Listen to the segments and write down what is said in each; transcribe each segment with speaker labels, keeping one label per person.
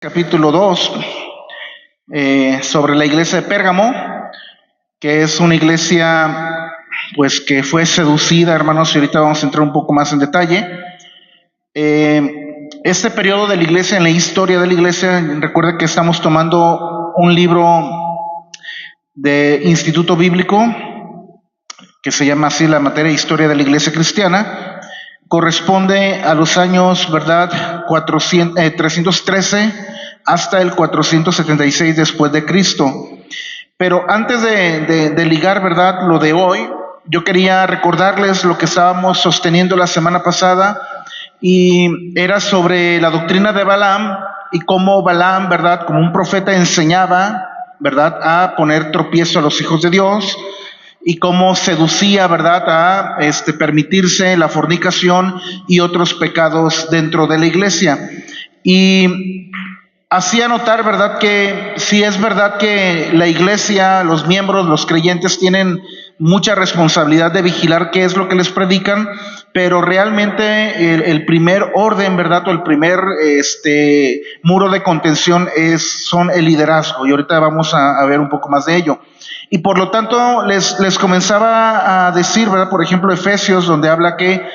Speaker 1: Capítulo 2 sobre la iglesia de Pérgamo, que es una iglesia pues que fue seducida, hermanos, y ahorita vamos a entrar un poco más en detalle. Este periodo de la iglesia, en la historia de la iglesia, recuerda que estamos tomando un libro de Instituto Bíblico que se llama así, la materia de historia de la iglesia cristiana. Corresponde a los años, ¿verdad? 313 hasta el 476 después de Cristo. Pero antes de ligar, ¿verdad?, lo de hoy, yo quería recordarles lo que estábamos sosteniendo la semana pasada, y era sobre la doctrina de Balaam y cómo Balaam, ¿verdad?, como un profeta enseñaba, ¿verdad?, a poner tropiezo a los hijos de Dios, y cómo seducía, ¿verdad?, a permitirse la fornicación y otros pecados dentro de la iglesia. Y hacía notar, ¿verdad?, que sí es verdad que la iglesia, los miembros, los creyentes tienen mucha responsabilidad de vigilar qué es lo que les predican, pero realmente el primer orden, ¿verdad?, o el primer muro de contención son el liderazgo, y ahorita vamos a ver un poco más de ello. Y por lo tanto les comenzaba a decir, ¿verdad?, por ejemplo, Efesios, donde habla que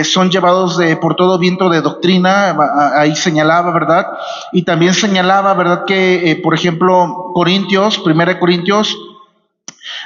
Speaker 1: son llevados por todo viento de doctrina, ahí señalaba, ¿verdad? Y también señalaba, ¿verdad?, que, por ejemplo, Corintios, 1 Corintios,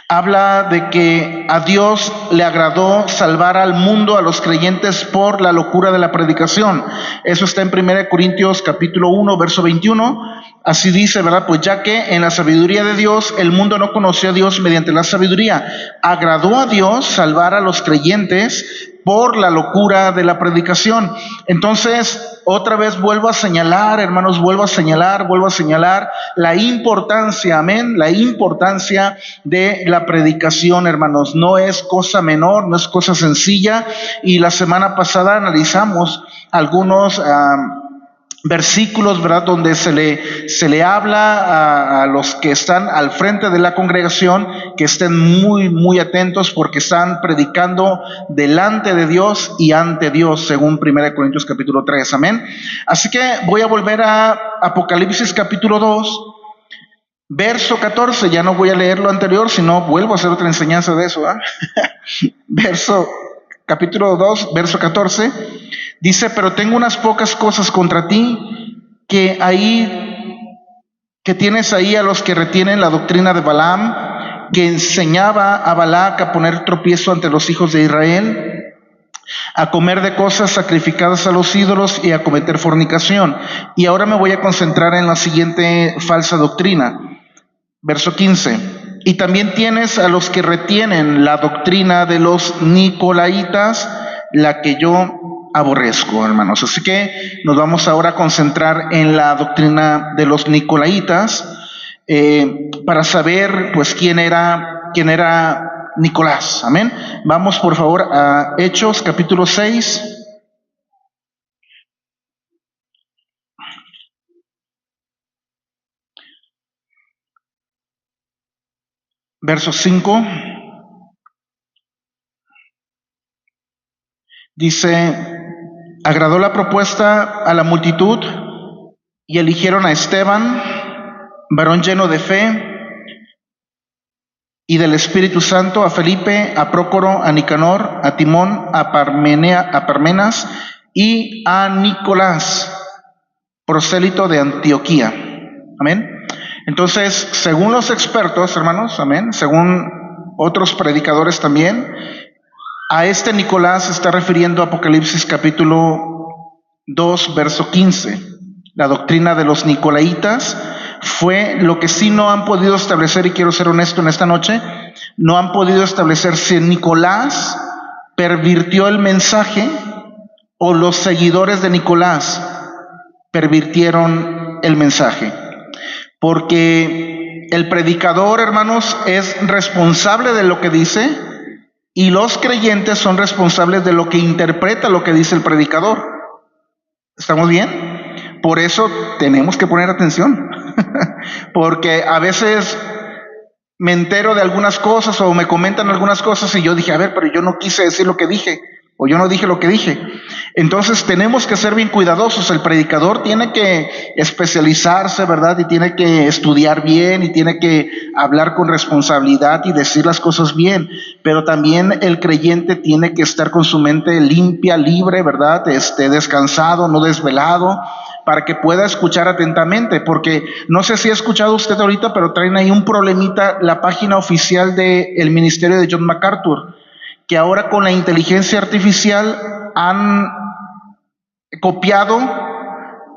Speaker 1: habla de que a Dios le agradó salvar al mundo, a los creyentes, por la locura de la predicación. Eso está en 1 Corintios capítulo 1, verso 21. Así dice, ¿verdad? Pues ya que en la sabiduría de Dios el mundo no conoció a Dios mediante la sabiduría, agradó a Dios salvar a los creyentes por la locura de la predicación. Entonces, otra vez vuelvo a señalar, hermanos, vuelvo a señalar la importancia, amén, la importancia de la predicación, hermanos. No es cosa menor, no es cosa sencilla, y la semana pasada analizamos algunos versículos, ¿verdad?, donde se le habla a los que están al frente de la congregación que estén muy atentos, porque están predicando delante de Dios y ante Dios, según 1 Corintios capítulo 3, amén. Así que voy a volver a Apocalipsis capítulo 2, verso 14, ya no voy a leer lo anterior, sino vuelvo a hacer otra enseñanza de eso, capítulo 2, verso 14, dice: pero tengo unas pocas cosas contra ti, que tienes ahí a los que retienen la doctrina de Balaam, que enseñaba a Balac a poner tropiezo ante los hijos de Israel, a comer de cosas sacrificadas a los ídolos y a cometer fornicación. Y ahora me voy a concentrar en la siguiente falsa doctrina. Verso 15. Y también tienes a los que retienen la doctrina de los nicolaitas, la que yo aborrezco, hermanos. Así que nos vamos ahora a concentrar en la doctrina de los nicolaitas, para saber pues quién era Nicolás, amén. Vamos por favor a Hechos capítulo 6. Verso 5. Dice: agradó la propuesta a la multitud y eligieron a Esteban, varón lleno de fe y del Espíritu Santo, a Felipe, a Prócoro, a Nicanor, a Timón, a Parmenas y a Nicolás, prosélito de Antioquía. Amén. Entonces, según los expertos, hermanos, amén, según otros predicadores también, a este Nicolás se está refiriendo Apocalipsis capítulo 2, verso 15. La doctrina de los nicolaitas fue lo que sí no han podido establecer, y quiero ser honesto en esta noche, no han podido establecer si Nicolás pervirtió el mensaje o los seguidores de Nicolás pervirtieron el mensaje. Porque el predicador, hermanos, es responsable de lo que dice, y los creyentes son responsables de lo que interpreta lo que dice el predicador. ¿Estamos bien? Por eso tenemos que poner atención, porque a veces me entero de algunas cosas o me comentan algunas cosas y yo dije, a ver, pero yo no quise decir lo que dije. o yo no dije lo que dije. Entonces tenemos que ser bien cuidadosos. El predicador tiene que especializarse, ¿verdad? Y tiene que estudiar bien y tiene que hablar con responsabilidad y decir las cosas bien. Pero también el creyente tiene que estar con su mente limpia, libre, ¿verdad? Descansado, no desvelado, para que pueda escuchar atentamente. Porque no sé si ha escuchado usted ahorita, pero traen ahí un problemita la página oficial del ministerio de John MacArthur, que ahora con la inteligencia artificial han copiado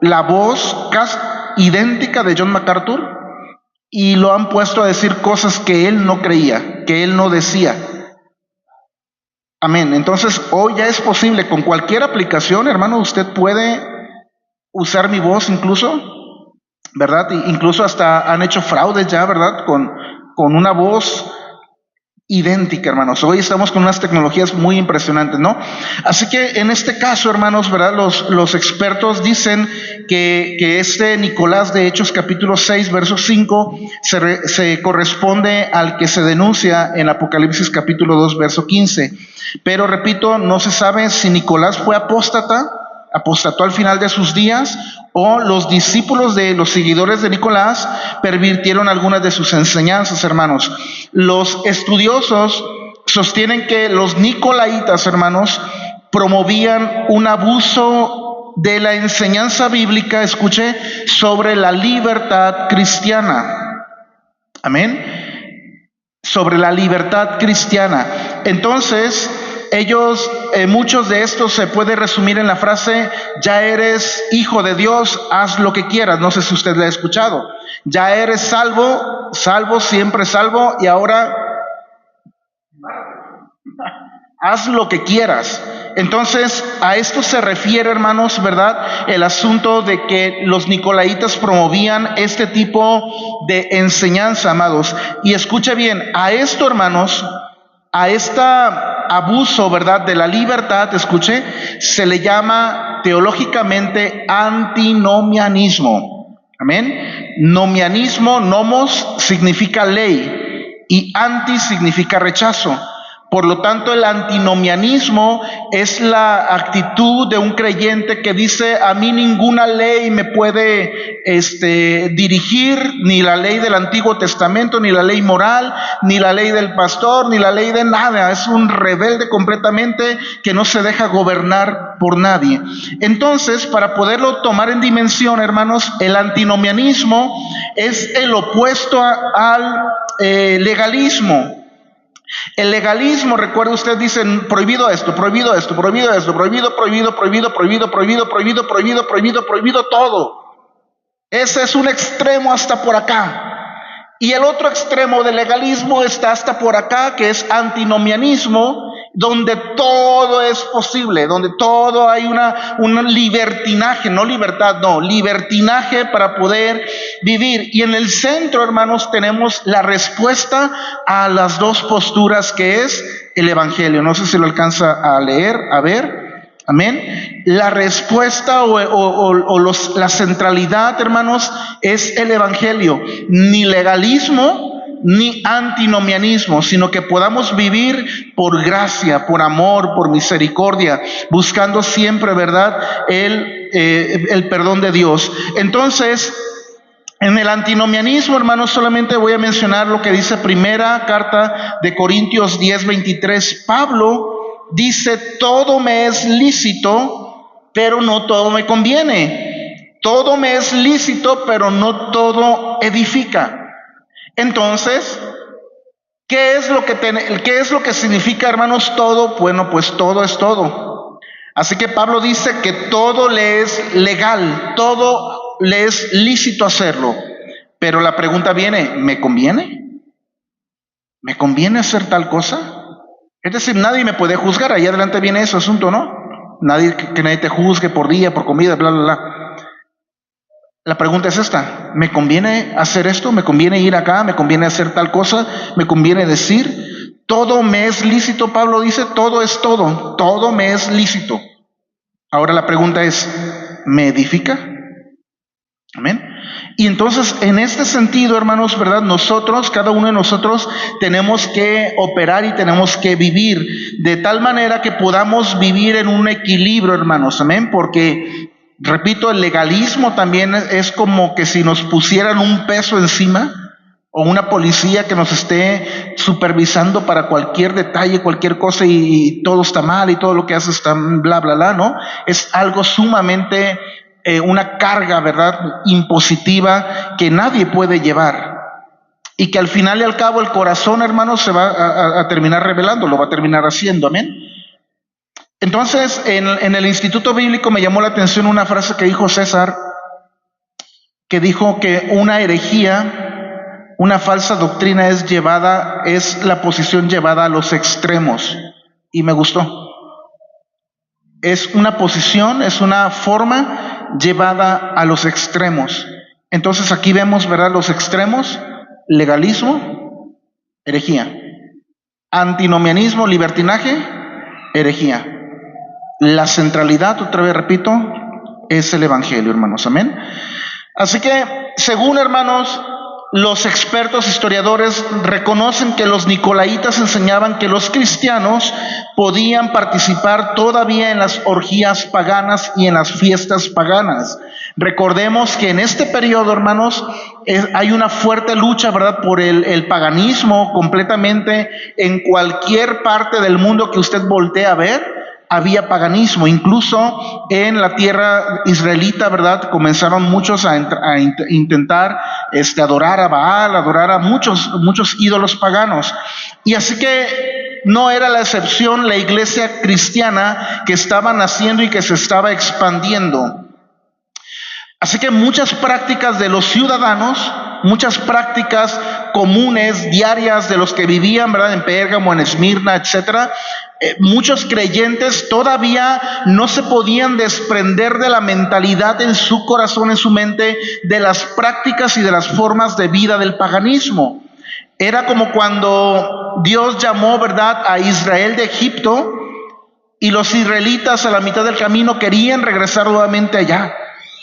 Speaker 1: la voz casi idéntica de John MacArthur y lo han puesto a decir cosas que él no creía, que él no decía. Amén. Entonces, hoy ya es posible, con cualquier aplicación, hermano, usted puede usar mi voz incluso, ¿verdad? Incluso hasta han hecho fraudes ya, ¿verdad? Con una voz idéntica, hermanos. Hoy estamos con unas tecnologías muy impresionantes, ¿no? Así que en este caso, hermanos, ¿verdad? Los expertos dicen que este Nicolás de Hechos capítulo 6, verso 5, se corresponde al que se denuncia en Apocalipsis capítulo 2, verso 15. Pero repito, no se sabe si Nicolás fue apostató al final de sus días, o los discípulos de los seguidores de Nicolás pervirtieron algunas de sus enseñanzas, hermanos. Los estudiosos sostienen que los nicolaitas, hermanos, promovían un abuso de la enseñanza bíblica, escuche, sobre la libertad cristiana. Amén. Sobre la libertad cristiana. Entonces, ellos, muchos de estos se puede resumir en la frase: ya eres hijo de Dios, haz lo que quieras. No sé si usted la ha escuchado. Ya eres salvo, salvo, siempre salvo, y ahora haz lo que quieras. Entonces, a esto se refiere, hermanos, ¿verdad? El asunto de que los nicolaitas promovían este tipo de enseñanza, amados. Y escuche bien, a esto, hermanos, a este abuso, ¿verdad?, de la libertad, escuche, se le llama teológicamente antinomianismo. Amén. Nomianismo, nomos significa ley y anti significa rechazo. Por lo tanto, el antinomianismo es la actitud de un creyente que dice: a mí ninguna ley me puede dirigir, ni la ley del Antiguo Testamento, ni la ley moral, ni la ley del pastor, ni la ley de nada. Es un rebelde completamente que no se deja gobernar por nadie. Entonces, para poderlo tomar en dimensión, hermanos, el antinomianismo es el opuesto al legalismo. El legalismo, recuerde usted, dicen prohibido esto, prohibido esto, prohibido esto, prohibido, prohibido, prohibido, prohibido, prohibido, prohibido, prohibido, prohibido, prohibido todo. Ese es un extremo hasta por acá. Y el otro extremo del legalismo está hasta por acá, que es antinomianismo, donde todo es posible, donde todo hay un libertinaje, no libertad, no, libertinaje para poder vivir. Y en el centro, hermanos, tenemos la respuesta a las dos posturas, que es el evangelio. No sé si lo alcanza a leer, a ver. Amén. La respuesta la centralidad, hermanos, es el evangelio. Ni legalismo ni antinomianismo, sino que podamos vivir por gracia, por amor, por misericordia, buscando siempre, ¿verdad?, el perdón de Dios. Entonces, en el antinomianismo, hermanos, solamente voy a mencionar lo que dice primera carta de Corintios 10:23. Pablo dice: todo me es lícito, pero no todo me conviene. Todo me es lícito, pero no todo edifica. Entonces, ¿qué es lo que significa, hermanos, todo? Bueno, pues todo es todo. Así que Pablo dice que todo le es legal, todo le es lícito hacerlo. Pero la pregunta viene: ¿me conviene? ¿Me conviene hacer tal cosa? Es decir, nadie me puede juzgar. Ahí adelante viene ese asunto, ¿no? Que nadie te juzgue por día, por comida, bla, bla, bla. La pregunta es esta: ¿me conviene hacer esto? ¿Me conviene ir acá? ¿Me conviene hacer tal cosa? ¿Me conviene decir? Todo me es lícito. Pablo dice: todo es todo. Todo me es lícito. Ahora la pregunta es: ¿me edifica? Amén. Y entonces, en este sentido, hermanos, ¿verdad? Nosotros, cada uno de nosotros, tenemos que operar y tenemos que vivir de tal manera que podamos vivir en un equilibrio, hermanos, amén, porque, repito, el legalismo también es como que si nos pusieran un peso encima, o una policía que nos esté supervisando para cualquier detalle, cualquier cosa, y todo está mal y todo lo que hace está bla, bla, bla, ¿no? Es algo sumamente, una carga, ¿verdad?, impositiva que nadie puede llevar. Y que al final y al cabo el corazón, hermanos, se va a terminar revelando, lo va a terminar haciendo, amén. Entonces, en el Instituto Bíblico me llamó la atención una frase que dijo César, que dijo que una herejía, una falsa doctrina es la posición llevada a los extremos. Y me gustó. Es una posición, es una forma llevada a los extremos. Entonces aquí vemos, ¿verdad?, los extremos: legalismo, herejía; antinomianismo, libertinaje, herejía. La centralidad, otra vez repito, es el evangelio, hermanos, amén. Así que, según, hermanos, los expertos historiadores reconocen que los nicolaitas enseñaban que los cristianos podían participar todavía en las orgías paganas y en las fiestas paganas. Recordemos que en este periodo, hermanos, hay una fuerte lucha, ¿verdad?, por el paganismo completamente. En cualquier parte del mundo que usted voltee a ver, había paganismo. Incluso en la tierra israelita, ¿verdad?, comenzaron muchos a intentar adorar a Baal, adorar a muchos ídolos paganos. Y así que no era la excepción la iglesia cristiana que estaba naciendo y que se estaba expandiendo. Así que muchas prácticas de los ciudadanos, muchas prácticas comunes, diarias, de los que vivían, ¿verdad?, en Pérgamo, en Esmirna, etcétera, muchos creyentes todavía no se podían desprender de la mentalidad en su corazón, en su mente, de las prácticas y de las formas de vida del paganismo. Era como cuando Dios llamó, ¿verdad?, a Israel de Egipto, y los israelitas a la mitad del camino querían regresar nuevamente allá.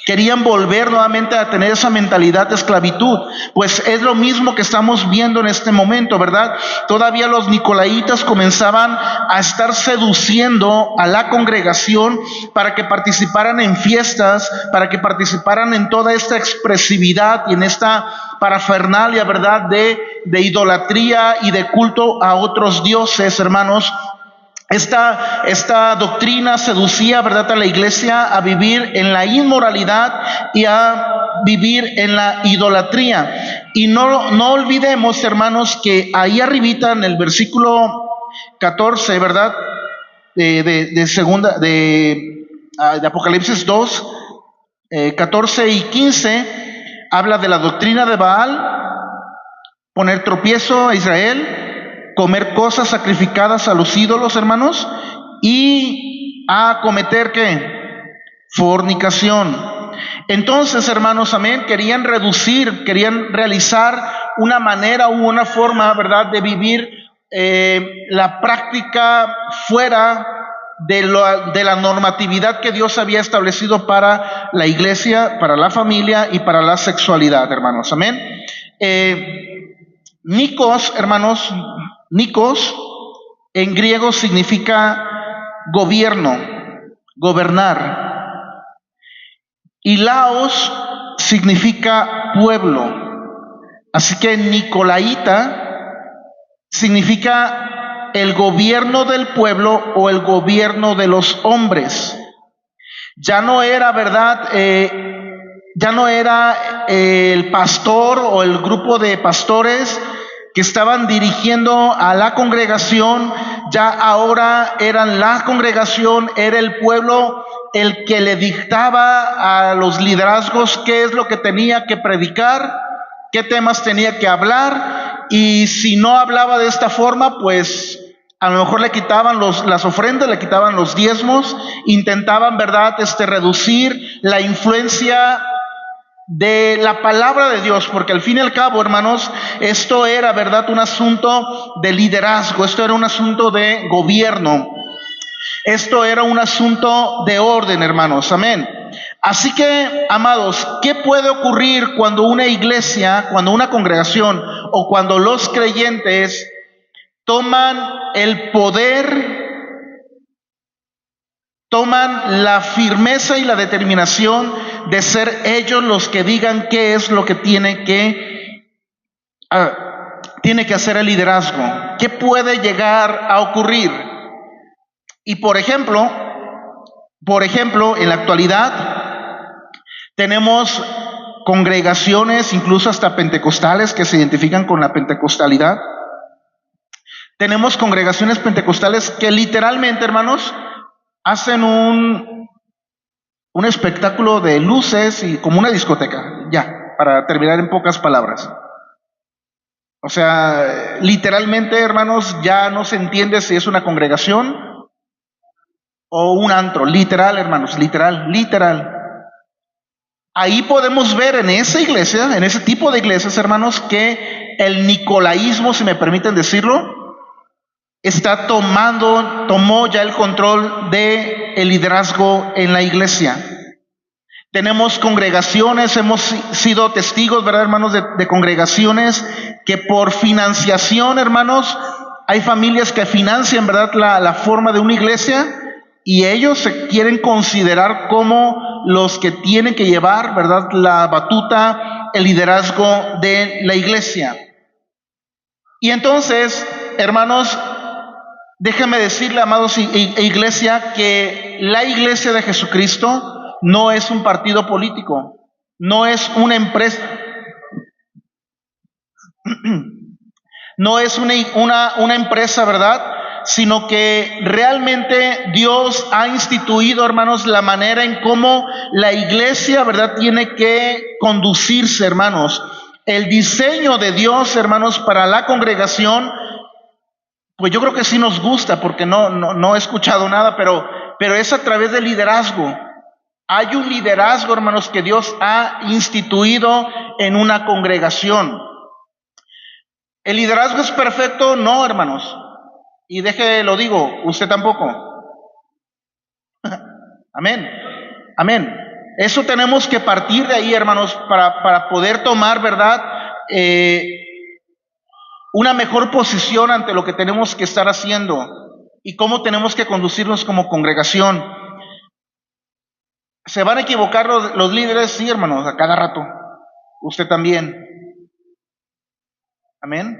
Speaker 1: Querían volver nuevamente a tener esa mentalidad de esclavitud. Pues es lo mismo que estamos viendo en este momento, ¿verdad? Todavía los nicolaitas comenzaban a estar seduciendo a la congregación para que participaran en fiestas, para que participaran en toda esta expresividad y en esta parafernalia, ¿verdad?, de idolatría y de culto a otros dioses, hermanos. Esta doctrina seducía, ¿verdad?, a la iglesia a vivir en la inmoralidad y a vivir en la idolatría. Y no olvidemos, hermanos, que ahí arribita en el versículo 14, ¿verdad?, de Apocalipsis 2, 14 y 15, habla de la doctrina de Baal, poner tropiezo a Israel, comer cosas sacrificadas a los ídolos, hermanos, y a cometer, ¿qué?, fornicación. Entonces, hermanos, amén, querían realizar una manera u una forma, ¿verdad?, de vivir la práctica fuera de la normatividad que Dios había establecido para la iglesia, para la familia y para la sexualidad, hermanos, amén. Nikos, hermanos, Nikos en griego significa gobierno, gobernar. Y Laos significa pueblo. Así que nicolaíta significa el gobierno del pueblo o el gobierno de los hombres. Ya no era, ¿verdad?, ya no era el pastor o el grupo de pastores que estaban dirigiendo a la congregación, ya ahora eran la congregación, era el pueblo el que le dictaba a los liderazgos qué es lo que tenía que predicar, qué temas tenía que hablar, y si no hablaba de esta forma, pues a lo mejor le quitaban las ofrendas, le quitaban los diezmos, intentaban, ¿verdad?, reducir la influencia de la palabra de Dios, porque al fin y al cabo, hermanos, esto era, ¿verdad?, un asunto de liderazgo, esto era un asunto de gobierno, esto era un asunto de orden, hermanos, amén. Así que, amados, ¿qué puede ocurrir cuando una iglesia, cuando una congregación o cuando los creyentes toman el poder, toman la firmeza y la determinación de ser ellos los que digan qué es lo que tiene que hacer el liderazgo? ¿Qué puede llegar a ocurrir? Y por ejemplo, en la actualidad tenemos congregaciones, incluso hasta pentecostales, que se identifican con la pentecostalidad. Tenemos congregaciones pentecostales que literalmente, hermanos, hacen un espectáculo de luces y como una discoteca, ya, para terminar en pocas palabras. O sea, literalmente, hermanos, ya no se entiende si es una congregación o un antro. Literal, hermanos, literal. Ahí podemos ver en esa iglesia, en ese tipo de iglesias, hermanos, que el nicolaísmo, si me permiten decirlo, tomó ya el control del liderazgo en la iglesia. Tenemos congregaciones, hemos sido testigos, ¿verdad, hermanos? De congregaciones que por financiación, hermanos, hay familias que financian, ¿verdad?, la forma de una iglesia, y ellos se quieren considerar como los que tienen que llevar, ¿verdad?, la batuta, el liderazgo de la iglesia. Y entonces, hermanos, déjenme decirle, amados e iglesia, que la iglesia de Jesucristo no es un partido político, no es una empresa, no es una empresa, ¿verdad?, sino que realmente Dios ha instituido, hermanos, la manera en cómo la iglesia, ¿verdad?, tiene que conducirse, hermanos. El diseño de Dios, hermanos, para la congregación, pues yo creo que sí nos gusta, porque no he escuchado nada, pero es a través del liderazgo. Hay un liderazgo, hermanos, que Dios ha instituido en una congregación. ¿El liderazgo es perfecto? No, hermanos. Y lo digo, usted tampoco. Amén. Eso tenemos que partir de ahí, hermanos, para poder tomar, ¿verdad?, una mejor posición ante lo que tenemos que estar haciendo y cómo tenemos que conducirnos como congregación. ¿Se van a equivocar los líderes? Sí, hermanos, a cada rato. Usted también. Amén.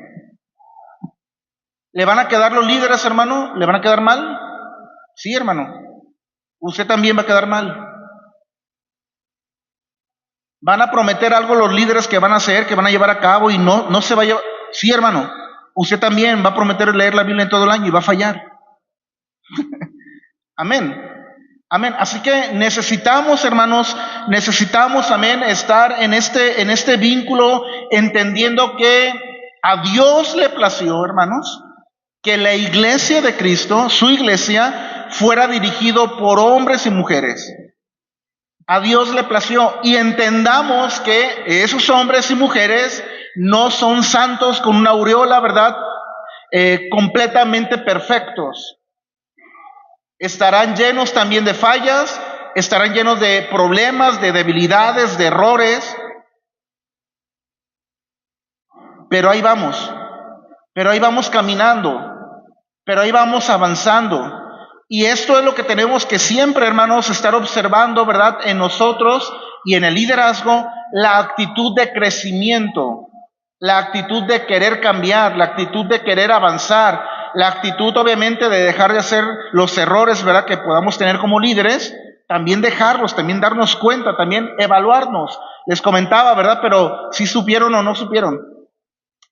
Speaker 1: ¿Le van a quedar los líderes, hermano? ¿Le van a quedar mal? Sí, hermano. Usted también va a quedar mal. ¿Van a prometer algo los líderes que van a hacer, que van a llevar a cabo y no se va a llevar? Sí, hermano. Usted también va a prometer leer la Biblia en todo el año y va a fallar. Amén. Así que necesitamos, hermanos, amén, estar en este vínculo, entendiendo que a Dios le plació, hermanos, que la iglesia de Cristo, su iglesia, fuera dirigido por hombres y mujeres. A Dios le plació, y entendamos que esos hombres y mujeres no son santos con una aureola, ¿verdad?, completamente perfectos. Estarán llenos también de fallas, estarán llenos de problemas, de debilidades, de errores, pero ahí vamos caminando, pero ahí vamos avanzando. Y esto es lo que tenemos que siempre, hermanos, estar observando, ¿verdad?, en nosotros y en el liderazgo, la actitud de crecimiento, la actitud de querer cambiar, la actitud de querer avanzar, la actitud, obviamente, de dejar de hacer los errores, ¿verdad?, que podamos tener como líderes, también dejarlos, también darnos cuenta, también evaluarnos. Les comentaba, ¿verdad?, pero si supieron o no supieron,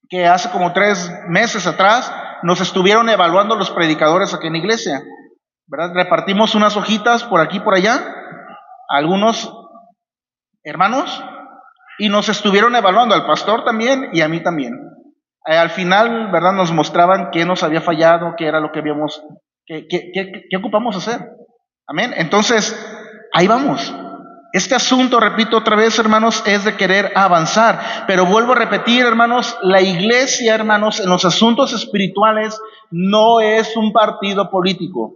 Speaker 1: que hace como 3 meses atrás nos estuvieron evaluando los predicadores aquí en la iglesia, ¿verdad? Repartimos unas hojitas por aquí y por allá a algunos hermanos y nos estuvieron evaluando, al pastor también y a mí también. Al final, ¿verdad?, nos mostraban qué nos había fallado, qué era lo que habíamos, qué ocupamos hacer. Amén. Entonces, ahí vamos. Este asunto, repito otra vez, hermanos, es de querer avanzar. Pero vuelvo a repetir, hermanos, la iglesia, hermanos, en los asuntos espirituales no es un partido político.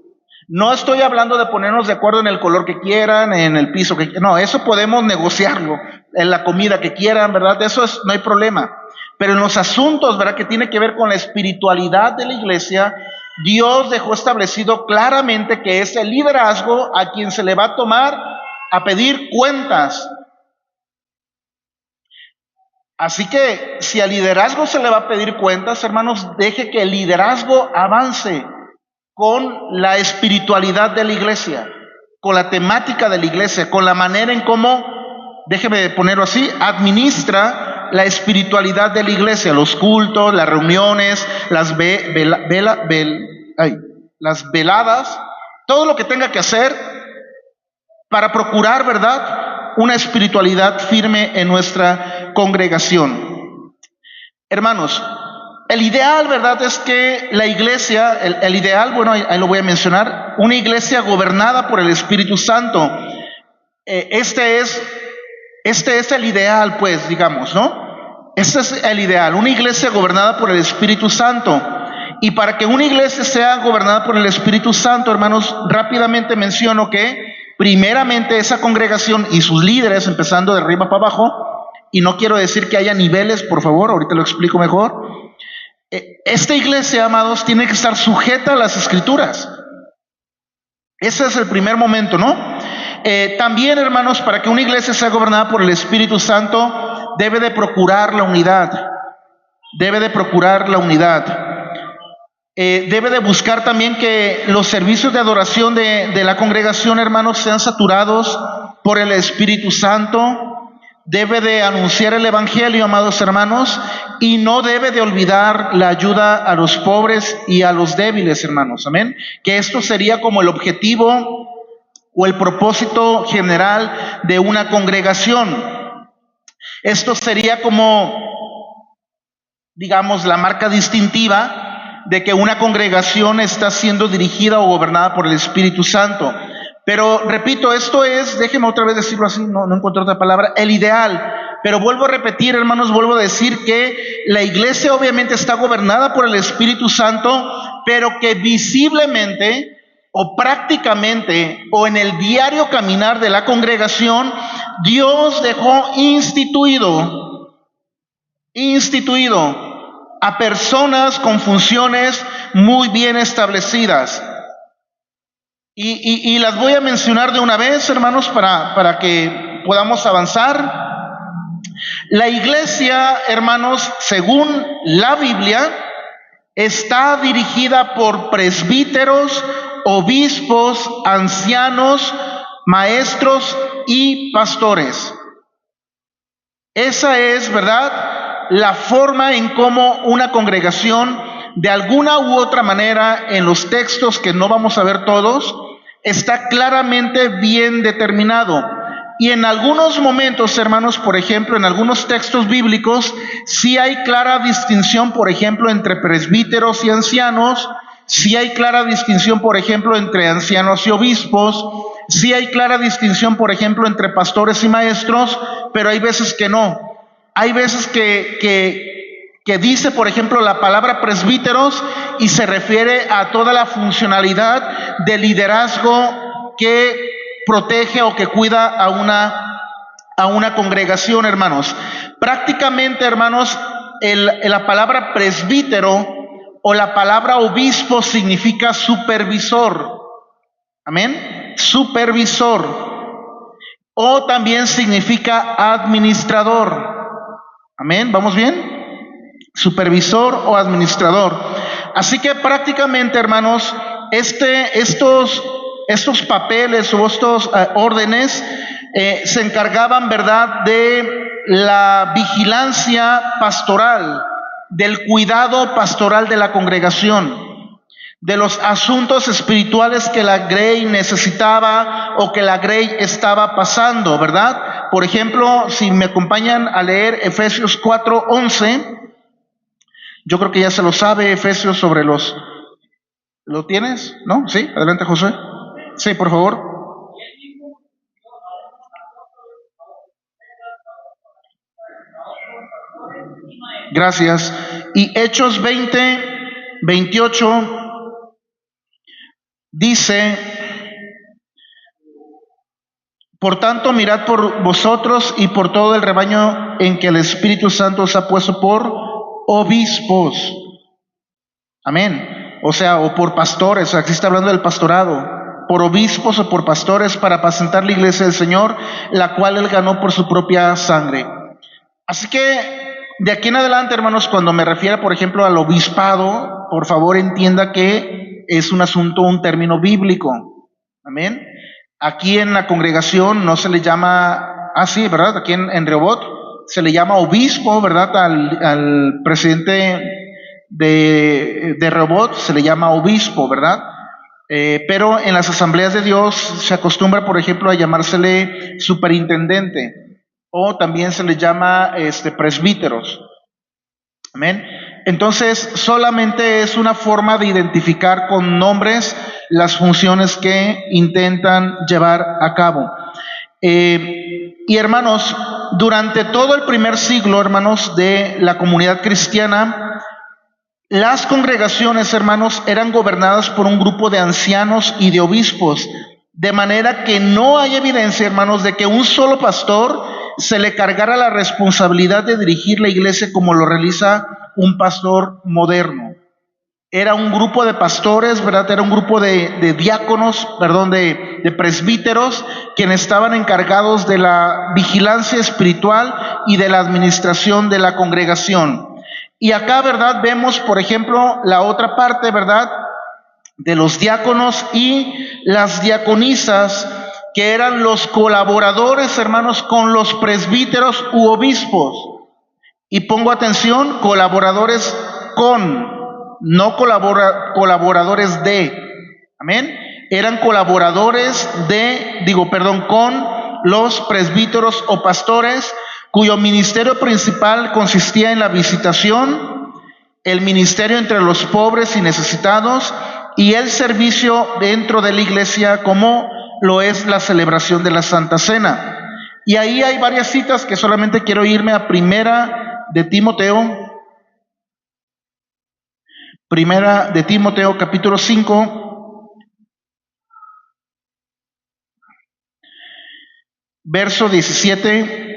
Speaker 1: No estoy hablando de ponernos de acuerdo en el color que quieran, en el piso que quieran. No, eso podemos negociarlo, en la comida que quieran, ¿verdad? No hay problema. Pero en los asuntos, ¿verdad?, que tiene que ver con la espiritualidad de la iglesia, Dios dejó establecido claramente que es el liderazgo a quien se le va a tomar a pedir cuentas. Así que si al liderazgo se le va a pedir cuentas, hermanos, deje que el liderazgo avance con la espiritualidad de la iglesia, con la temática de la iglesia, con la manera en cómo, déjeme ponerlo así, administra la espiritualidad de la iglesia, los cultos, las reuniones, las las veladas, todo lo que tenga que hacer para procurar, ¿verdad?, una espiritualidad firme en nuestra congregación. Hermanos, el ideal, ¿verdad?, es que la iglesia, el ideal, bueno, ahí lo voy a mencionar, una iglesia gobernada por el Espíritu Santo. Este es el ideal, pues, digamos, ¿no? Este es el ideal, una iglesia gobernada por el Espíritu Santo. Y para que una iglesia sea gobernada por el Espíritu Santo, hermanos, rápidamente menciono que primeramente esa congregación y sus líderes, empezando de arriba para abajo, y no quiero decir que haya niveles, por favor, ahorita lo explico mejor. Esta iglesia, amados, tiene que estar sujeta a las Escrituras. Ese es el primer momento, ¿no? También, hermanos, para que una iglesia sea gobernada por el Espíritu Santo, debe de procurar la unidad. Debe de procurar la unidad. Debe de buscar también que los servicios de adoración de la congregación, hermanos, sean saturados por el Espíritu Santo. Debe de anunciar el Evangelio, amados hermanos, y no debe de olvidar la ayuda a los pobres y a los débiles, hermanos. Amén. Que esto sería como el objetivo o el propósito general de una congregación. Esto sería como, digamos, la marca distintiva de que una congregación está siendo dirigida o gobernada por el Espíritu Santo. Pero repito, esto es, déjeme otra vez decirlo así, no encuentro otra palabra, el ideal. Pero vuelvo a repetir, hermanos, vuelvo a decir que la iglesia obviamente está gobernada por el Espíritu Santo, pero que visiblemente o prácticamente o en el diario caminar de la congregación, Dios dejó instituido a personas con funciones muy bien establecidas. Y las voy a mencionar de una vez, hermanos, para que podamos avanzar. La iglesia, hermanos, según la Biblia, está dirigida por presbíteros, obispos, ancianos, maestros y pastores. Esa es, ¿verdad?, la forma en cómo una congregación, de alguna u otra manera, en los textos que no vamos a ver todos, está claramente bien determinado. Y en algunos momentos, hermanos, por ejemplo, en algunos textos bíblicos, sí hay clara distinción, por ejemplo, entre presbíteros y ancianos, sí hay clara distinción, por ejemplo, entre ancianos y obispos, sí hay clara distinción, por ejemplo, entre pastores y maestros, pero hay veces que no. Hay veces que dice, por ejemplo, la palabra presbíteros y se refiere a toda la funcionalidad de liderazgo que protege o que cuida a una congregación, hermanos. Prácticamente, hermanos, la palabra presbítero o la palabra obispo significa supervisor. Amén. Supervisor. O también significa administrador. Amén. ¿Vamos bien? Supervisor o administrador. Así que prácticamente, hermanos, estos papeles o estos órdenes se encargaban, ¿verdad?, de la vigilancia pastoral, del cuidado pastoral de la congregación, de los asuntos espirituales que la grey necesitaba o que la grey estaba pasando, ¿verdad? Por ejemplo, si me acompañan a leer Efesios 4:11, yo creo que ya se lo sabe, Efesios sobre los... ¿Lo tienes? ¿No? ¿Sí? Adelante, José. Sí, por favor. Gracias. Y Hechos 20:28 dice: por tanto, mirad por vosotros y por todo el rebaño en que el Espíritu Santo os ha puesto por obispos. Amén. O sea, o por pastores, aquí está hablando del pastorado, por obispos o por pastores para apacentar la iglesia del Señor, la cual Él ganó por su propia sangre. Así que, de aquí en adelante, hermanos, cuando me refiera, por ejemplo, al obispado, por favor entienda que es un asunto, un término bíblico. Amén. Aquí en la congregación no se le llama así, ¿verdad? Aquí en Rehoboth se le llama obispo, ¿verdad? Al presidente de Rehoboth se le llama obispo, ¿verdad? Pero en las asambleas de Dios se acostumbra, por ejemplo, a llamársele superintendente, o también se le llama presbíteros. Amén. Entonces, solamente es una forma de identificar con nombres las funciones que intentan llevar a cabo. Y hermanos, durante todo el primer siglo, hermanos, de la comunidad cristiana, las congregaciones, hermanos, eran gobernadas por un grupo de ancianos y de obispos, de manera que no hay evidencia, hermanos, de que un solo pastor se le cargara la responsabilidad de dirigir la iglesia como lo realiza un pastor moderno. Era un grupo de pastores, ¿verdad? Era un grupo de diáconos, perdón, de presbíteros, quienes estaban encargados de la vigilancia espiritual y de la administración de la congregación. Y acá, ¿verdad? Vemos, por ejemplo, la otra parte, ¿verdad? De los diáconos y las diaconisas, que eran los colaboradores, hermanos, con los presbíteros u obispos. Y pongo atención, colaboradores con, no colaboradores de. Amén. Eran colaboradores con los presbíteros o pastores, cuyo ministerio principal consistía en la visitación, el ministerio entre los pobres y necesitados y el servicio dentro de la iglesia, como lo es la celebración de la Santa Cena. Y ahí hay varias citas que solamente quiero irme a Primera de Timoteo capítulo 5, verso 17.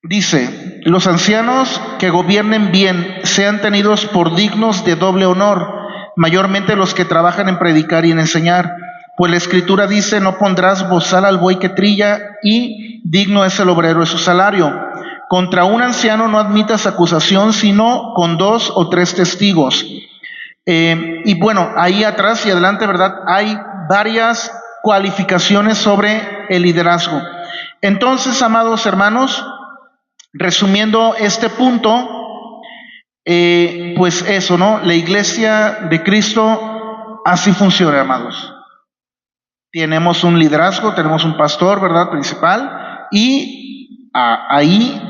Speaker 1: Dice: los ancianos que gobiernen bien sean tenidos por dignos de doble honor, mayormente los que trabajan en predicar y en enseñar, pues la Escritura dice: no pondrás bozal al buey que trilla, y digno es el obrero de su salario. Contra un anciano no admitas acusación, sino con 2 o 3 testigos. Y bueno, ahí atrás y adelante, ¿verdad? Hay varias cualificaciones sobre el liderazgo. Entonces, amados hermanos, resumiendo este punto, pues eso, ¿no? La iglesia de Cristo así funciona, hermanos. Tenemos un liderazgo, tenemos un pastor, ¿verdad? Principal, y ahí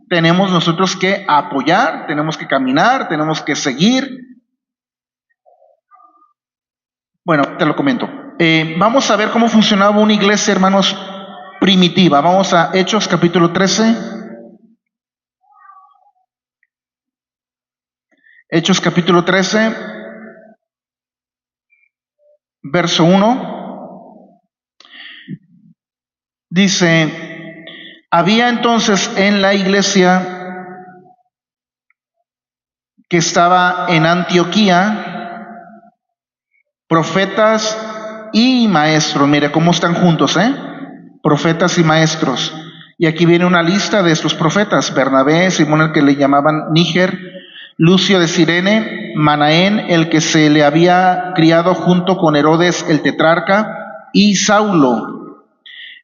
Speaker 1: tenemos nosotros que apoyar, tenemos que caminar, tenemos que seguir. Bueno, te lo comento. Vamos a ver cómo funcionaba una iglesia, hermanos, primitiva. Vamos a Hechos capítulo 13. Hechos capítulo 13, verso 1. Dice: había entonces en la iglesia que estaba en Antioquía profetas y maestros. Mire cómo están juntos, profetas y maestros. Y aquí viene una lista de estos profetas: Bernabé, Simón el que le llamaban Níger, Lucio de Cirene, Manaén, el que se le había criado junto con Herodes el tetrarca, y Saulo.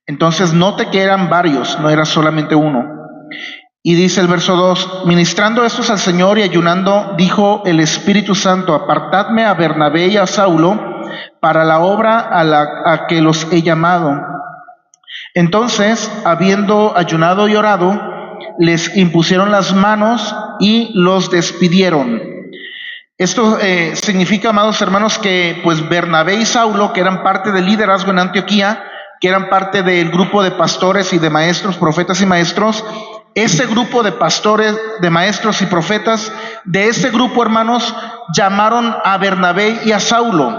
Speaker 1: Entonces note que eran varios, no era solamente uno. Y dice el verso 2: ministrando estos al Señor y ayunando, dijo el Espíritu Santo: apartadme a Bernabé y a Saulo para la obra a que los he llamado. Entonces, habiendo ayunado y orado, les impusieron las manos y los despidieron. Esto significa, amados hermanos, que pues Bernabé y Saulo, que eran parte del liderazgo en Antioquía, que eran parte del grupo de pastores y de maestros, profetas y maestros, ese grupo de pastores, de maestros y profetas, de ese grupo, hermanos, llamaron a Bernabé y a Saulo.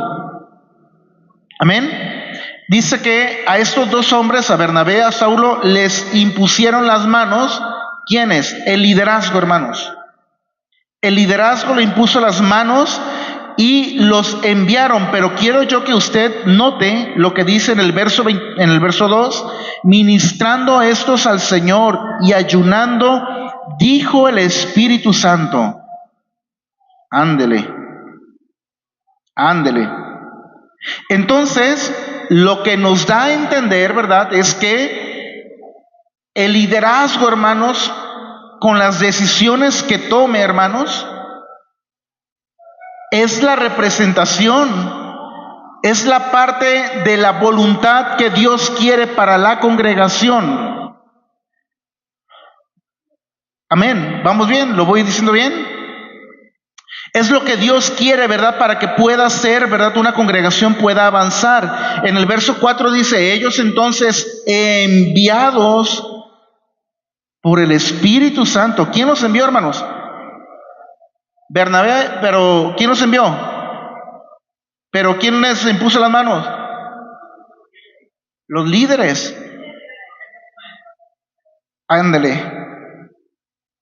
Speaker 1: Amén. Dice que a estos dos hombres, a Bernabé y a Saulo, les impusieron las manos. ¿Quiénes? El liderazgo, hermanos. El liderazgo le impuso las manos y los enviaron. Pero quiero yo que usted note lo que dice en el verso 2. Ministrando estos al Señor y ayunando, dijo el Espíritu Santo. Ándele. Entonces, lo que nos da a entender, ¿verdad?, es que el liderazgo, hermanos, con las decisiones que tome, hermanos, es la representación, es la parte de la voluntad que Dios quiere para la congregación. Amén. ¿Vamos bien? ¿Lo voy diciendo bien? Es lo que Dios quiere, ¿verdad? Para que pueda ser, ¿verdad?, una congregación pueda avanzar. En el verso 4 dice, ellos entonces enviados por el Espíritu Santo. ¿Quién los envió, hermanos? Bernabé, pero ¿quién los envió? ¿Pero quién les impuso las manos? Los líderes. Ándale.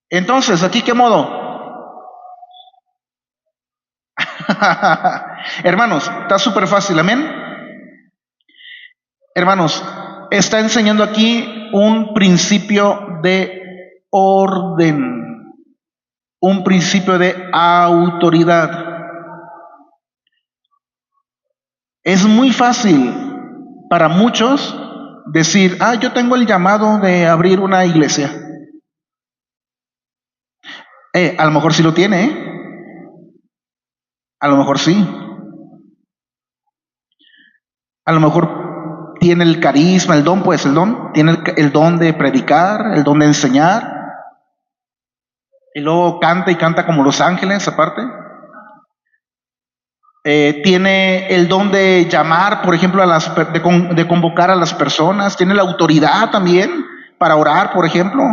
Speaker 1: Entonces, ¿aquí qué modo? Hermanos, está súper fácil, amén. Hermanos, está enseñando aquí un principio de orden, un principio de autoridad. Es muy fácil para muchos decir, yo tengo el llamado de abrir una iglesia. A lo mejor sí lo tiene, a lo mejor sí. A lo mejor tiene el carisma, el don, tiene el don de predicar, el don de enseñar, y luego canta y canta como los ángeles aparte. Tiene el don de llamar, por ejemplo, de convocar a las personas, tiene la autoridad también para orar, por ejemplo.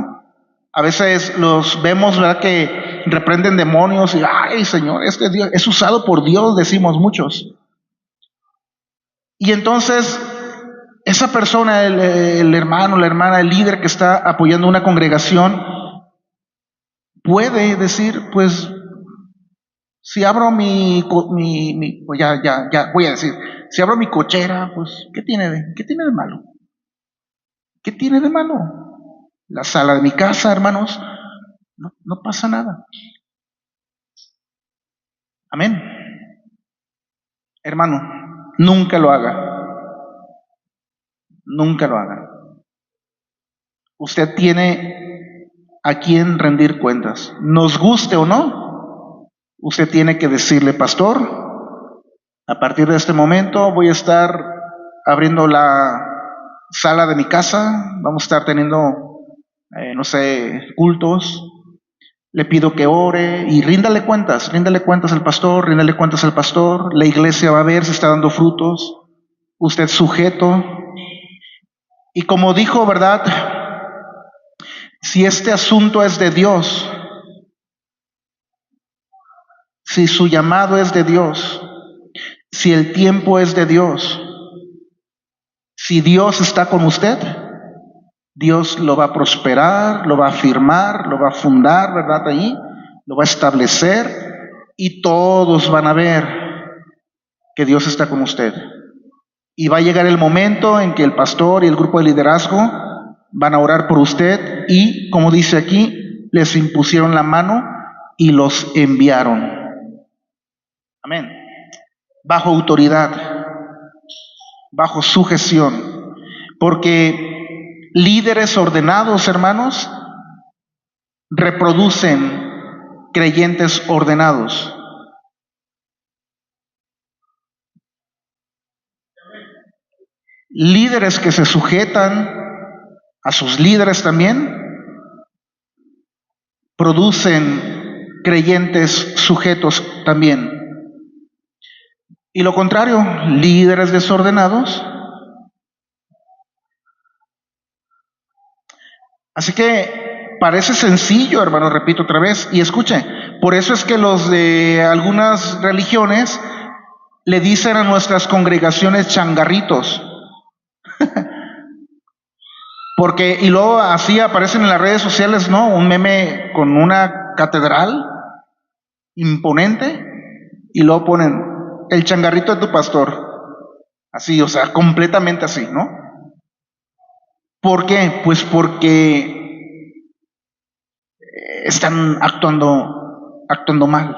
Speaker 1: A veces los vemos, ¿verdad?, que reprenden demonios y, ay, Señor, este Dios es usado por Dios, decimos muchos. Y entonces, esa persona, el hermano, la hermana, el líder que está apoyando una congregación, puede decir, pues, si abro pues ya voy a decir, si abro mi cochera, pues, ¿qué tiene de malo? ¿Qué tiene de malo? La sala de mi casa, hermanos, no pasa nada. Amén. Hermano, nunca lo haga. Nunca lo haga. Usted tiene a quien rendir cuentas. Nos guste o no, usted tiene que decirle, pastor, a partir de este momento voy a estar abriendo la sala de mi casa, vamos a estar teniendo, cultos. Le pido que ore y ríndale cuentas al pastor, la iglesia va a ver si está dando frutos, usted sujeto. Y como dijo, ¿verdad?, si este asunto es de Dios, si su llamado es de Dios, si el tiempo es de Dios, si Dios está con usted, Dios lo va a prosperar, lo va a firmar, lo va a fundar, ¿verdad?, ahí, lo va a establecer y todos van a ver que Dios está con usted. Y va a llegar el momento en que el pastor y el grupo de liderazgo van a orar por usted y, como dice aquí, les impusieron la mano y los enviaron. Amén. Bajo autoridad, bajo sujeción, porque líderes ordenados, hermanos, reproducen creyentes ordenados. Líderes que se sujetan a sus líderes también producen creyentes sujetos también. Y lo contrario, líderes desordenados. Así que parece sencillo, hermano, repito otra vez, y escuche, por eso es que los de algunas religiones le dicen a nuestras congregaciones changarritos. Porque, y luego así aparecen en las redes sociales, ¿no? Un meme con una catedral imponente y luego ponen el changarrito de tu pastor. Así, o sea, completamente así, ¿no? ¿Por qué? Pues porque están actuando mal.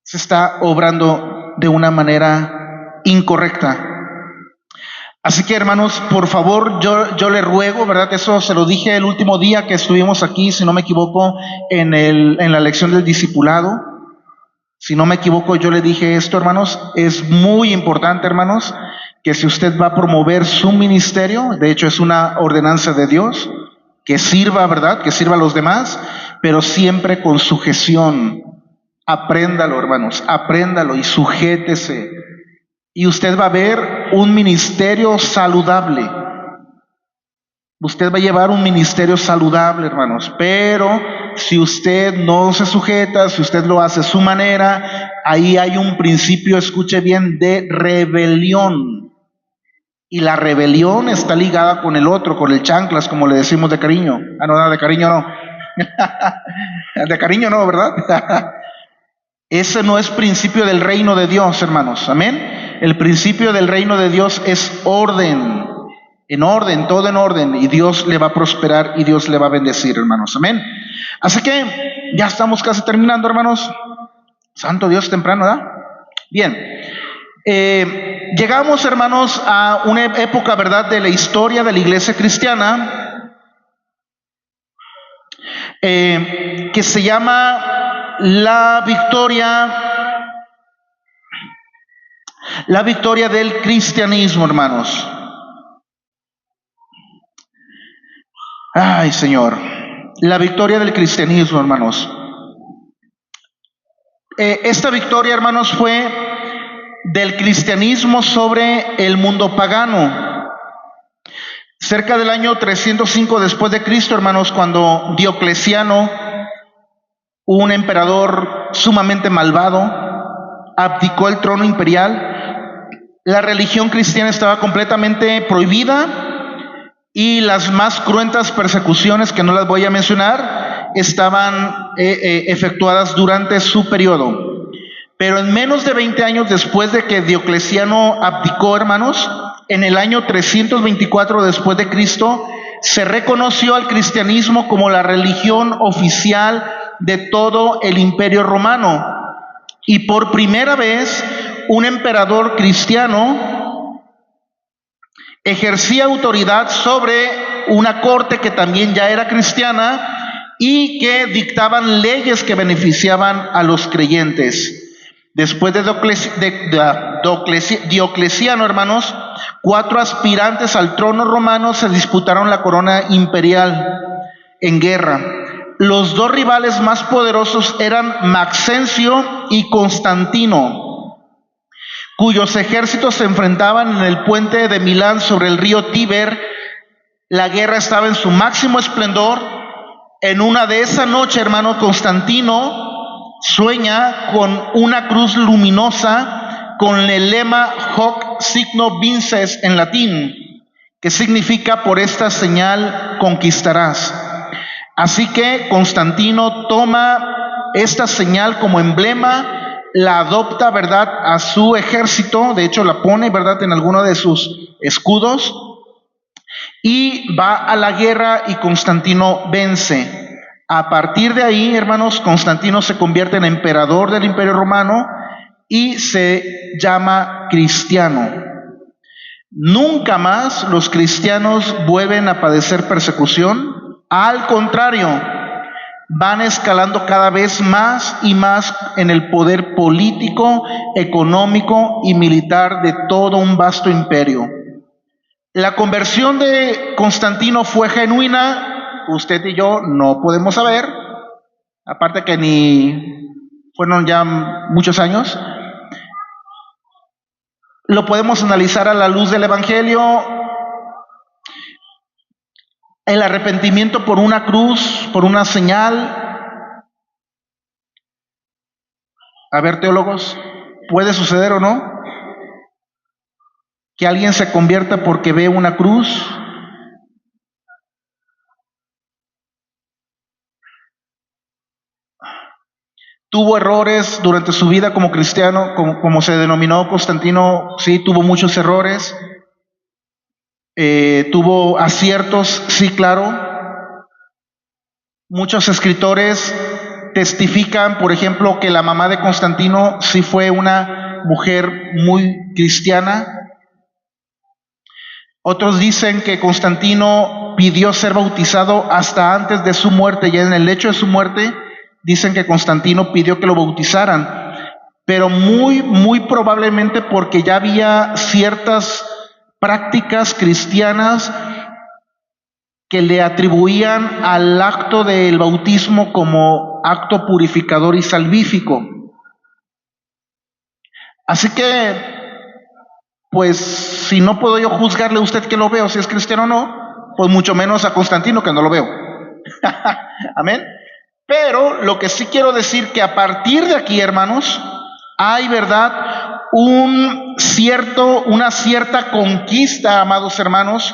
Speaker 1: Se está obrando de una manera incorrecta. Así que, hermanos, por favor, yo le ruego, ¿verdad? Eso se lo dije el último día que estuvimos aquí, si no me equivoco, en la lección del discipulado. Si no me equivoco, yo le dije esto, hermanos. Es muy importante, hermanos, que si usted va a promover su ministerio, de hecho es una ordenanza de Dios, que sirva, ¿verdad? Que sirva a los demás, pero siempre con sujeción. Apréndalo, hermanos, apréndalo y sujétese. Y usted va a ver un ministerio saludable. Usted va a llevar un ministerio saludable, hermanos. Pero si usted no se sujeta, si usted lo hace a su manera, ahí hay un principio, escuche bien, de rebelión. Y la rebelión está ligada con el otro, con el chanclas, como le decimos de cariño. Ah, no, de cariño no. De cariño no, ¿verdad? Ese no es principio del reino de Dios, hermanos. Amén. El principio del reino de Dios es orden. En orden, todo en orden. Y Dios le va a prosperar y Dios le va a bendecir, hermanos. Amén. Así que ya estamos casi terminando, hermanos. Santo Dios, temprano, ¿verdad? Bien. Llegamos, hermanos, a una época, ¿verdad?, de la historia de la iglesia cristiana que se llama la victoria del cristianismo, hermanos. Ay, Señor, la victoria del cristianismo, hermanos. Esta victoria, hermanos, fue del cristianismo sobre el mundo pagano. Cerca del año 305 después de Cristo, hermanos, cuando Diocleciano, un emperador sumamente malvado, abdicó el trono imperial, la religión cristiana estaba completamente prohibida y las más cruentas persecuciones, que no las voy a mencionar, estaban efectuadas durante su periodo. Pero en menos de 20 años después de que Diocleciano abdicó, hermanos, en el año 324 después de Cristo, se reconoció al cristianismo como la religión oficial de todo el imperio romano. Y por primera vez, un emperador cristiano ejercía autoridad sobre una corte que también ya era cristiana y que dictaban leyes que beneficiaban a los creyentes. Después de Diocleciano, hermanos, 4 aspirantes al trono romano se disputaron la corona imperial en guerra. Los 2 rivales más poderosos eran Maxencio y Constantino, cuyos ejércitos se enfrentaban en el puente de Milán sobre el río Tíber. La guerra estaba en su máximo esplendor. En una de esa noche, hermano, Constantino sueña con una cruz luminosa con el lema Hoc signo vinces en latín, que significa por esta señal conquistarás. Así que Constantino toma esta señal como emblema, la adopta, ¿verdad?, a su ejército, de hecho la pone, ¿verdad?, en alguno de sus escudos, y va a la guerra y Constantino vence. A partir de ahí, hermanos, Constantino se convierte en emperador del Imperio Romano y se llama cristiano. Nunca más los cristianos vuelven a padecer persecución. Al contrario, van escalando cada vez más y más en el poder político, económico y militar de todo un vasto imperio. La conversión de Constantino fue genuina. Usted y yo no podemos saber, aparte que ni fueron ya muchos años. Lo podemos analizar a la luz del Evangelio. El arrepentimiento por una cruz, por una señal. A ver, teólogos, ¿Puede suceder o no? Que alguien se convierta porque ve una cruz. Tuvo errores durante su vida como cristiano, como se denominó Constantino, sí, tuvo muchos errores. Tuvo aciertos, sí, claro. Muchos escritores testifican, por ejemplo, que la mamá de Constantino sí fue una mujer muy cristiana. Otros dicen que Constantino pidió ser bautizado hasta antes de su muerte, ya en el lecho de su muerte, dicen que Constantino pidió que lo bautizaran, pero muy probablemente porque ya había ciertas prácticas cristianas que le atribuían al acto del bautismo como acto purificador y salvífico. Así que, pues, si no puedo yo juzgarle a usted que lo veo, si es cristiano o no, pues mucho menos a Constantino que no lo veo. Amén. Pero lo que sí quiero decir que a partir de aquí, hermanos, hay, ¿verdad?, una cierta conquista, amados hermanos,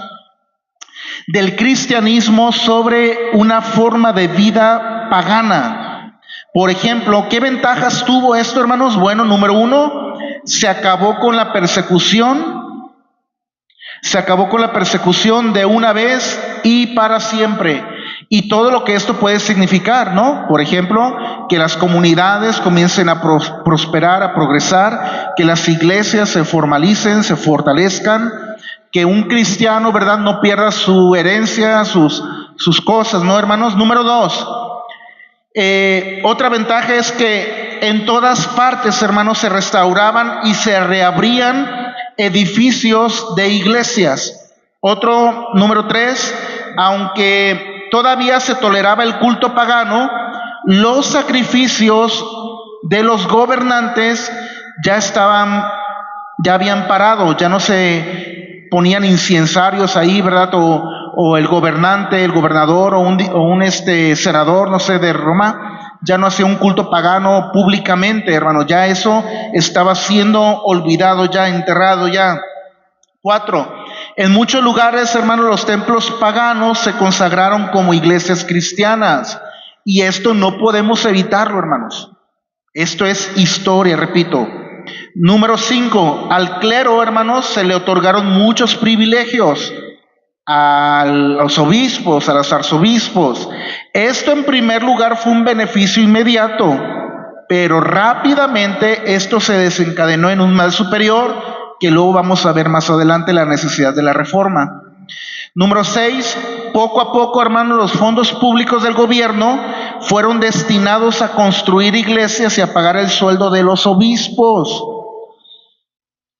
Speaker 1: del cristianismo sobre una forma de vida pagana. Por ejemplo, ¿qué ventajas tuvo esto, hermanos? Bueno, número uno, se acabó con la persecución de una vez y para siempre. Y todo lo que esto puede significar, ¿no? Por ejemplo, que las comunidades comiencen a prosperar, a progresar, que las iglesias se formalicen, se fortalezcan, que un cristiano, ¿verdad?, no pierda su herencia, sus cosas, ¿no, hermanos? Número dos, otra ventaja es que en todas partes, hermanos, se restauraban y se reabrían edificios de iglesias. Otro, número tres, aunque todavía se toleraba el culto pagano, los sacrificios de los gobernantes ya habían parado, ya no se ponían incensarios ahí, ¿verdad? O el gobernante, el gobernador o un senador, no sé, de Roma, ya no hacía un culto pagano públicamente, hermano, ya eso estaba siendo olvidado, ya enterrado, ya. 4. En muchos lugares, hermanos, los templos paganos se consagraron como iglesias cristianas, y esto no podemos evitarlo, hermanos. Esto es historia, repito. Número 5, al clero, hermanos, se le otorgaron muchos privilegios, a los obispos, a los arzobispos. Esto en primer lugar fue un beneficio inmediato, pero rápidamente esto se desencadenó en un mal superior, que luego vamos a ver más adelante la necesidad de la reforma. Número 6, poco a poco, hermanos, los fondos públicos del gobierno fueron destinados a construir iglesias y a pagar el sueldo de los obispos.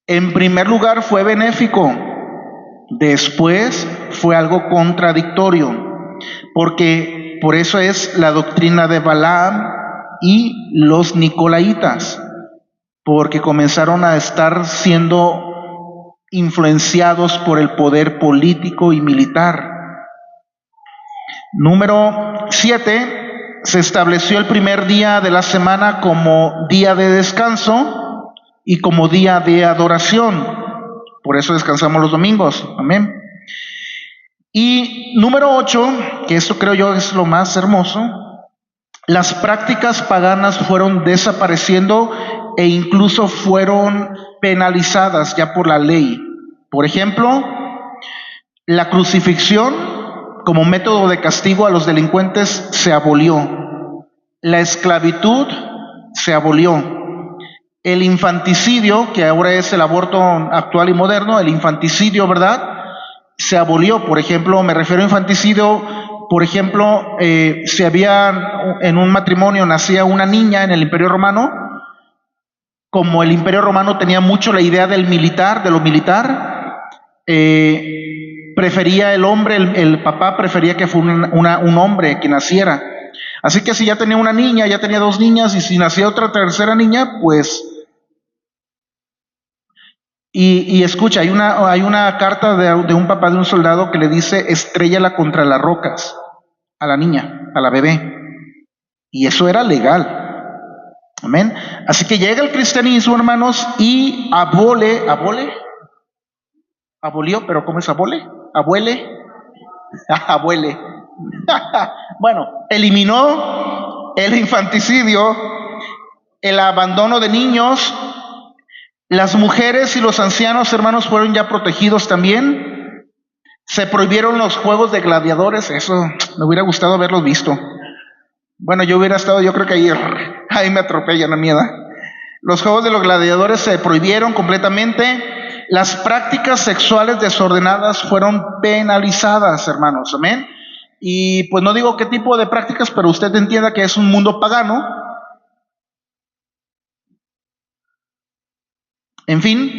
Speaker 1: En primer lugar fue benéfico, después fue algo contradictorio, porque por eso es la doctrina de Balaam y los nicolaítas, porque comenzaron a estar siendo influenciados por el poder político y militar. Número 7, se estableció el primer día de la semana como día de descanso y como día de adoración. Por eso descansamos los domingos. Amén. Y número 8, que esto creo yo es lo más hermoso, las prácticas paganas fueron desapareciendo e incluso fueron penalizadas ya por la ley. Por ejemplo, la crucifixión como método de castigo a los delincuentes se abolió. La esclavitud se abolió. El infanticidio, que ahora es el aborto actual y moderno, el infanticidio, ¿verdad?, se abolió. Por ejemplo, me refiero a infanticidio, por ejemplo, si había en un matrimonio nacía una niña en el Imperio Romano, como el Imperio Romano tenía mucho la idea del militar, de lo militar, prefería el hombre, el papá prefería que fuera un hombre que naciera. Así que si ya tenía una niña, ya tenía dos niñas, y si nacía otra tercera niña, pues... Y escucha, hay una carta de un papá de un soldado que le dice, estréllala contra las rocas a la niña, a la bebé. Y eso era legal. Amén. Así que llega el cristianismo, hermanos, y abolió, pero ¿cómo es abuele, abuele. Bueno, eliminó el infanticidio, el abandono de niños. Las mujeres y los ancianos, hermanos, fueron ya protegidos también. Se prohibieron los juegos de gladiadores. Eso me hubiera gustado haberlos visto. Bueno, yo hubiera estado, yo creo que ahí me atropellan a mí, ¿verdad? Los juegos de los gladiadores se prohibieron completamente. Las prácticas sexuales desordenadas fueron penalizadas, hermanos. Amén. Y pues no digo qué tipo de prácticas, pero usted entienda que es un mundo pagano. En fin,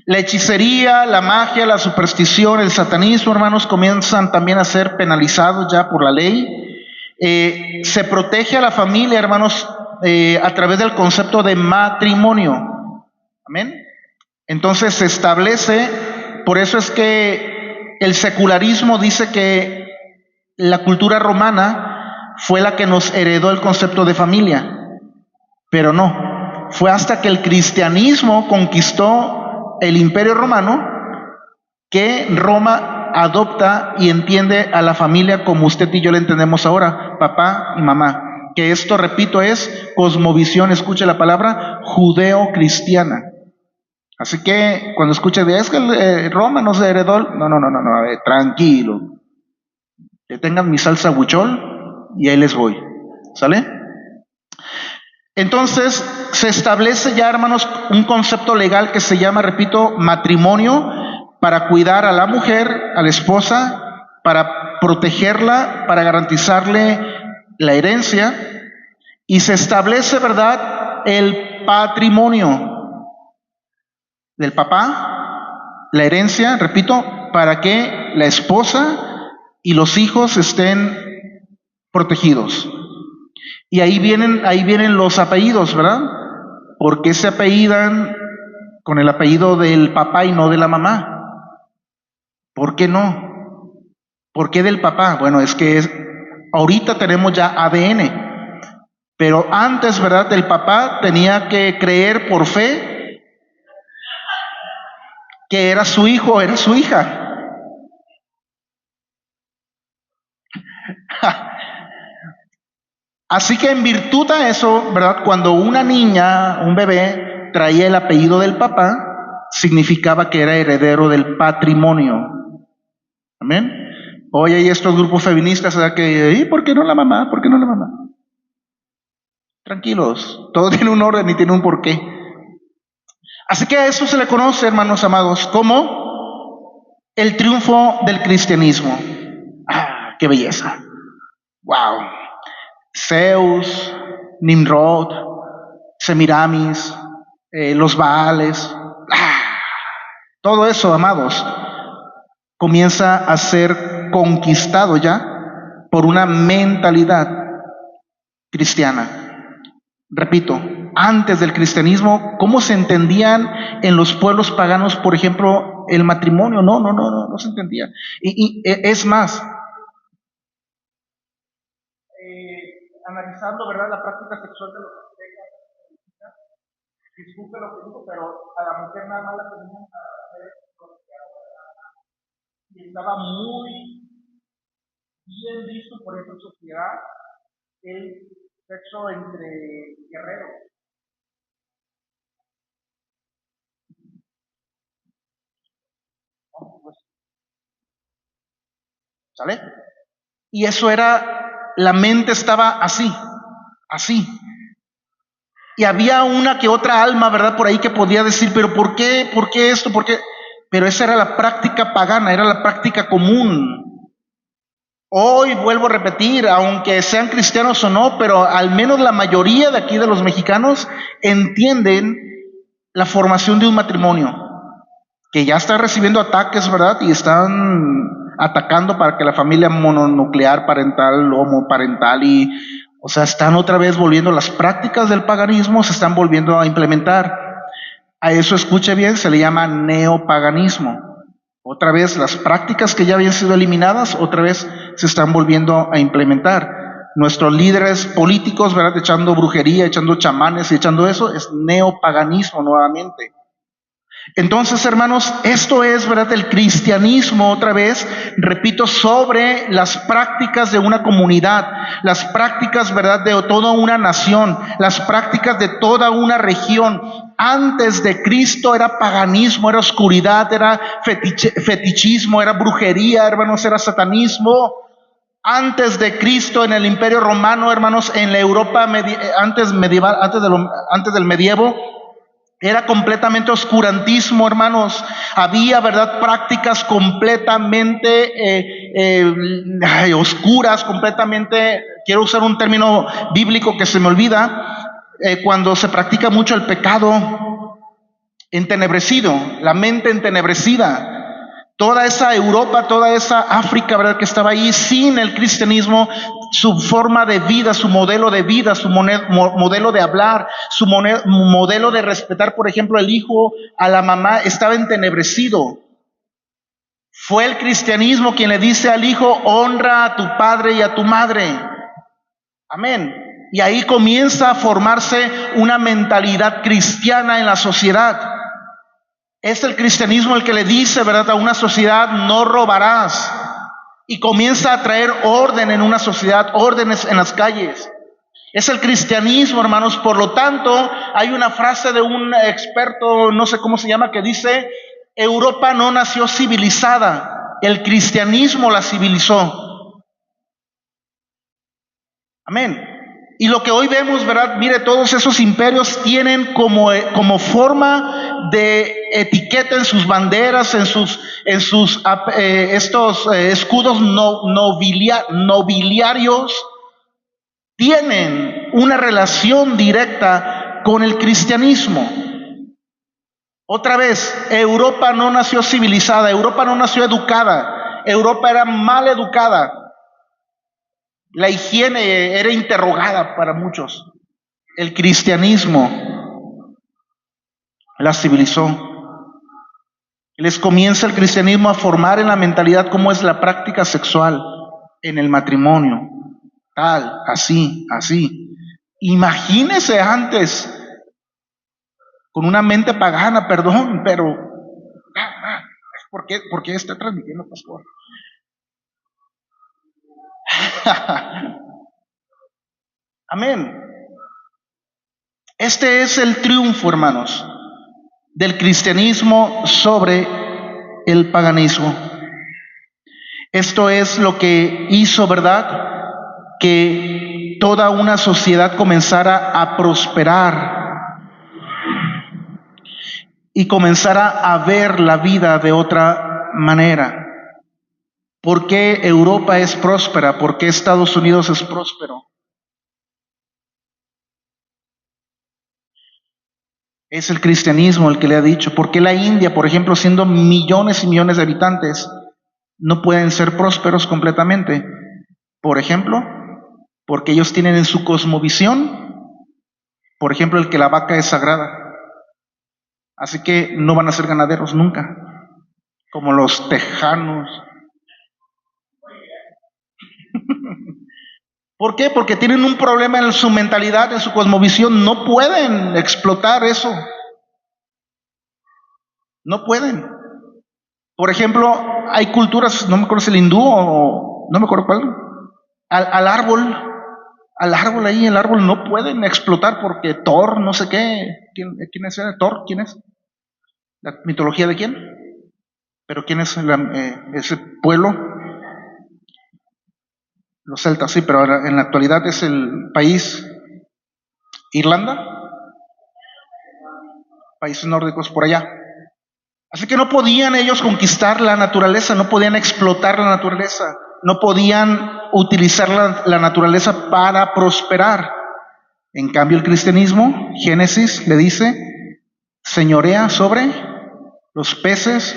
Speaker 1: la hechicería, la magia, la superstición, el satanismo, hermanos, comienzan también a ser penalizados ya por la ley. Se protege a la familia, hermanos, a través del concepto de matrimonio. Amén. Entonces se establece, por eso es que el secularismo dice que la cultura romana fue la que nos heredó el concepto de familia, pero no, fue hasta que el cristianismo conquistó el imperio romano que Roma adopta y entiende a la familia como usted y yo la entendemos ahora, papá y mamá. Que esto, repito, es cosmovisión, escuche la palabra, judeo-cristiana. Así que cuando escuche, es que Roma no se heredó, no, tranquilo. Que tengan mi salsa huichol y ahí les voy. ¿Sale? Entonces se establece ya, hermanos, un concepto legal que se llama, repito, matrimonio, para cuidar a la mujer, a la esposa, para protegerla, para garantizarle la herencia, y se establece, ¿verdad?, el patrimonio del papá, la herencia, repito, para que la esposa y los hijos estén protegidos. Y ahí vienen los apellidos, ¿verdad? ¿Por qué se apellidan con el apellido del papá y no de la mamá? ¿Por qué no? ¿Por qué del papá? Bueno, es que ahorita tenemos ya ADN, pero antes, ¿verdad?, el papá tenía que creer por fe que era su hijo, era su hija. Así que en virtud a eso, ¿verdad?, cuando una niña, un bebé, traía el apellido del papá, significaba que era heredero del patrimonio. Amén. Hoy hay estos grupos feministas, ¿verdad?, que, ¿y por qué no la mamá? ¿Por qué no la mamá? Tranquilos, todo tiene un orden y tiene un porqué. Así que a eso se le conoce, hermanos amados, como el triunfo del cristianismo. ¡Ah, qué belleza! ¡Wow! Zeus, Nimrod, Semiramis, los Baales, todo eso, amados, comienza a ser conquistado ya por una mentalidad cristiana. Repito, antes del cristianismo, ¿cómo se entendían en los pueblos paganos, por ejemplo, el matrimonio? No se entendía. Y es más, analizando, ¿verdad?, la práctica sexual de los aztecas, disculpe lo que digo, pero a la mujer nada más la tenían para hacer y estaba muy bien visto por esa sociedad el sexo entre guerreros. ¿Sale? Y eso era, la mente estaba así. Y había una que otra alma, ¿verdad?, por ahí que podía decir, pero ¿por qué esto? ¿Por qué? Pero esa era la práctica pagana, era la práctica común. Hoy vuelvo a repetir, aunque sean cristianos o no, pero al menos la mayoría de aquí de los mexicanos entienden la formación de un matrimonio, que ya está recibiendo ataques, ¿verdad?, y están atacando para que la familia mononuclear, parental, homoparental, y, o sea, están otra vez volviendo las prácticas del paganismo, se están volviendo a implementar. A eso, escuche bien, se le llama neopaganismo. Otra vez las prácticas que ya habían sido eliminadas, otra vez se están volviendo a implementar. nuestros líderes políticos, ¿verdad? Echando brujería, echando chamanes y echando eso, es neopaganismo nuevamente. Entonces, hermanos, esto es, ¿verdad?, el cristianismo, otra vez, repito, sobre las prácticas de una comunidad, las prácticas, ¿verdad?, de toda una nación, las prácticas de toda una región. Antes de Cristo era paganismo, era oscuridad, era fetichismo, era brujería, hermanos, era satanismo. Antes de Cristo, en el Imperio Romano, hermanos, en la Europa medieval, antes del medievo, era completamente oscurantismo, hermanos. Había, ¿verdad?, prácticas completamente oscuras, completamente, quiero usar un término bíblico que se me olvida, cuando se practica mucho el pecado entenebrecido, la mente entenebrecida. Toda esa Europa, toda esa África, ¿verdad?, que estaba ahí sin el cristianismo, su forma de vida, su modelo de vida, su modelo de hablar, su modelo de respetar, por ejemplo, el hijo a la mamá, estaba entenebrecido. Fue el cristianismo quien le dice al hijo: honra a tu padre y a tu madre. Amén. Y ahí comienza a formarse una mentalidad cristiana en la sociedad. Es el cristianismo el que le dice, ¿verdad?, a una sociedad: no robarás. Y comienza a traer orden en una sociedad, órdenes en las calles. Es el cristianismo, hermanos. Por lo tanto, hay una frase de un experto, no sé cómo se llama, que dice: Europa no nació civilizada, el cristianismo la civilizó. Amén. Y lo que hoy vemos, ¿verdad? Mire, todos esos imperios tienen como forma de etiqueta en sus banderas, en sus escudos nobiliarios, tienen una relación directa con el cristianismo. Otra vez, Europa no nació civilizada, Europa no nació educada, Europa era mal educada. La higiene era interrogada para muchos. El cristianismo la civilizó. Les comienza el cristianismo a formar en la mentalidad cómo es la práctica sexual en el matrimonio. Tal, así, así. Imagínese antes, con una mente pagana, perdón, pero ¿por qué está transmitiendo, pastor? Amén. Este es el triunfo, hermanos, del cristianismo sobre el paganismo. Esto es lo que hizo, ¿verdad?, que toda una sociedad comenzara a prosperar y comenzara a ver la vida de otra manera. ¿Por qué Europa es próspera? ¿Por qué Estados Unidos es próspero? Es el cristianismo el que le ha dicho. ¿Por qué la India, por ejemplo, siendo millones y millones de habitantes, no pueden ser prósperos completamente? Por ejemplo, porque ellos tienen en su cosmovisión, por ejemplo, el que la vaca es sagrada. Así que no van a ser ganaderos nunca, como los tejanos. ¿Por qué? Porque tienen un problema en su mentalidad, en su cosmovisión. No pueden explotar eso. No pueden. Por ejemplo, hay culturas, no me acuerdo si el hindú o no me acuerdo cuál, al árbol ahí, el árbol no pueden explotar porque Thor, no sé qué. ¿Quién es Thor? ¿Quién es? ¿La mitología de quién? ¿Pero quién es ese pueblo? Los celtas, sí, pero en la actualidad es el país Irlanda, países nórdicos por allá. Así que no podían ellos conquistar la naturaleza, no podían explotar la naturaleza, no podían utilizar la naturaleza para prosperar. En cambio, el cristianismo, Génesis, le dice: señorea sobre los peces,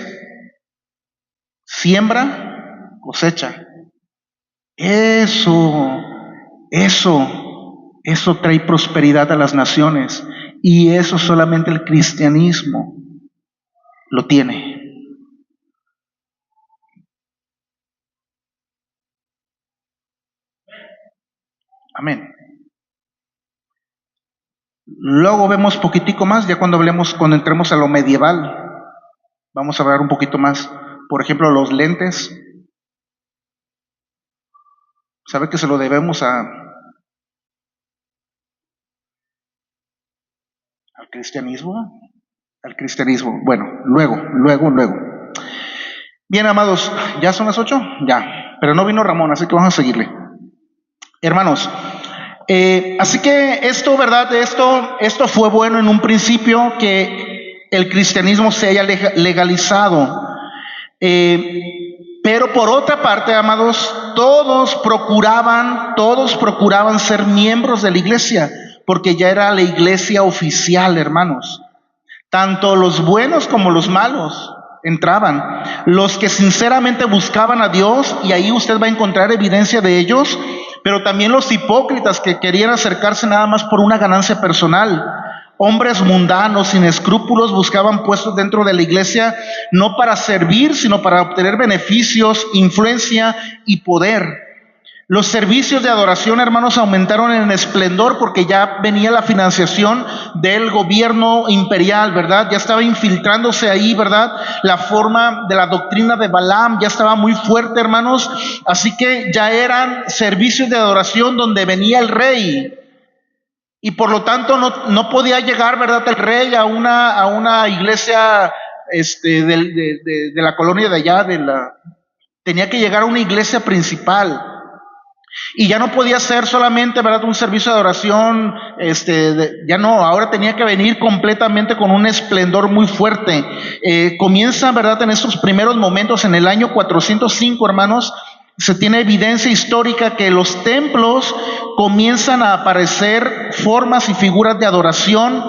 Speaker 1: siembra, cosecha. Eso trae prosperidad a las naciones, y eso solamente el cristianismo lo tiene. Amén. Luego vemos poquitico más, ya cuando entremos a lo medieval, vamos a hablar un poquito más. Por ejemplo, los lentes. ¿Sabe que se lo debemos al cristianismo? Al cristianismo. Bueno, luego. Bien, amados, ¿ya son las 8? Ya, pero no vino Ramón, así que vamos a seguirle. Hermanos, así que esto, ¿verdad? Esto fue bueno en un principio, que el cristianismo se haya legalizado. Pero por otra parte, amados, todos procuraban ser miembros de la iglesia, porque ya era la iglesia oficial, hermanos. Tanto los buenos como los malos entraban. Los que sinceramente buscaban a Dios, y ahí usted va a encontrar evidencia de ellos, pero también los hipócritas que querían acercarse nada más por una ganancia personal. Hombres mundanos, sin escrúpulos, buscaban puestos dentro de la iglesia, no para servir, sino para obtener beneficios, influencia y poder. Los servicios de adoración, hermanos, aumentaron en esplendor porque ya venía la financiación del gobierno imperial, ¿verdad? Ya estaba infiltrándose ahí, ¿verdad? La forma de la doctrina de Balaam ya estaba muy fuerte, hermanos. Así que ya eran servicios de adoración donde venía el rey. Y por lo tanto no podía llegar, ¿verdad?, el rey a una iglesia de la colonia de allá, tenía que llegar a una iglesia principal. Y ya no podía ser solamente, ¿verdad?, un servicio de adoración, ya no, ahora tenía que venir completamente con un esplendor muy fuerte. Comienza, ¿verdad?, en estos primeros momentos, en el año 405, hermanos, se tiene evidencia histórica que los templos comienzan a aparecer formas y figuras de adoración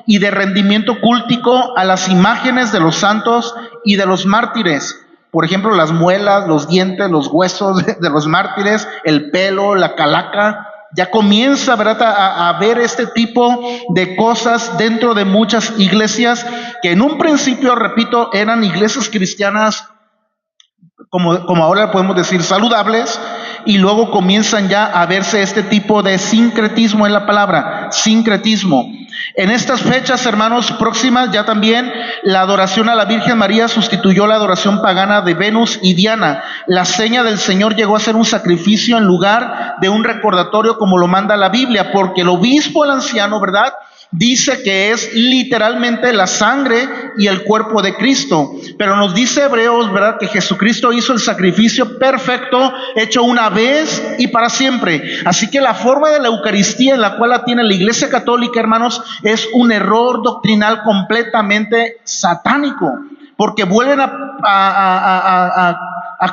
Speaker 1: y de rendimiento cúltico a las imágenes de los santos y de los mártires. Por ejemplo, las muelas, los dientes, los huesos de los mártires, el pelo, la calaca. Ya comienza, ¿verdad?, a ver este tipo de cosas dentro de muchas iglesias que en un principio, repito, eran iglesias cristianas, como ahora podemos decir, saludables, y luego comienzan ya a verse este tipo de sincretismo en la palabra, sincretismo. En estas fechas, hermanos, próximas, ya también la adoración a la Virgen María sustituyó la adoración pagana de Venus y Diana. La seña del Señor llegó a ser un sacrificio en lugar de un recordatorio, como lo manda la Biblia, porque el obispo, el anciano, ¿verdad?, dice que es literalmente la sangre y el cuerpo de Cristo. Pero nos dice Hebreos, ¿verdad?, que Jesucristo hizo el sacrificio perfecto, hecho una vez y para siempre. Así que la forma de la Eucaristía en la cual la tiene la Iglesia Católica, hermanos, es un error doctrinal completamente satánico, porque vuelven a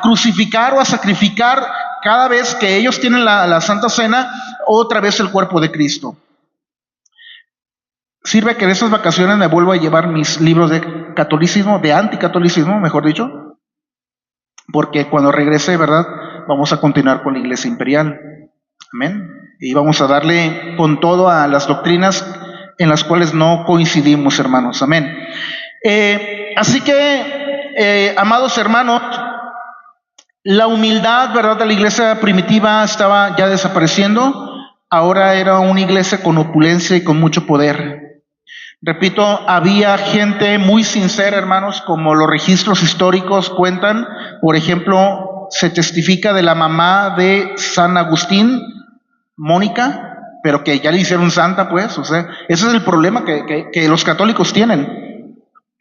Speaker 1: crucificar o a sacrificar cada vez que ellos tienen la Santa Cena, otra vez el cuerpo de Cristo. Sirve que de esas vacaciones me vuelvo a llevar mis libros de catolicismo, de anticatolicismo, mejor dicho, porque cuando regrese, ¿verdad?, vamos a continuar con la Iglesia Imperial. Amén. Y vamos a darle con todo a las doctrinas en las cuales no coincidimos, hermanos. Amén. Así que, amados hermanos, la humildad, ¿verdad?, de la iglesia primitiva estaba ya desapareciendo. Ahora era una iglesia con opulencia y con mucho poder. Repito, había gente muy sincera, hermanos, como los registros históricos cuentan. Por ejemplo, se testifica de la mamá de San Agustín, Mónica, pero que ya le hicieron santa, pues. O sea, ese es el problema que los católicos tienen.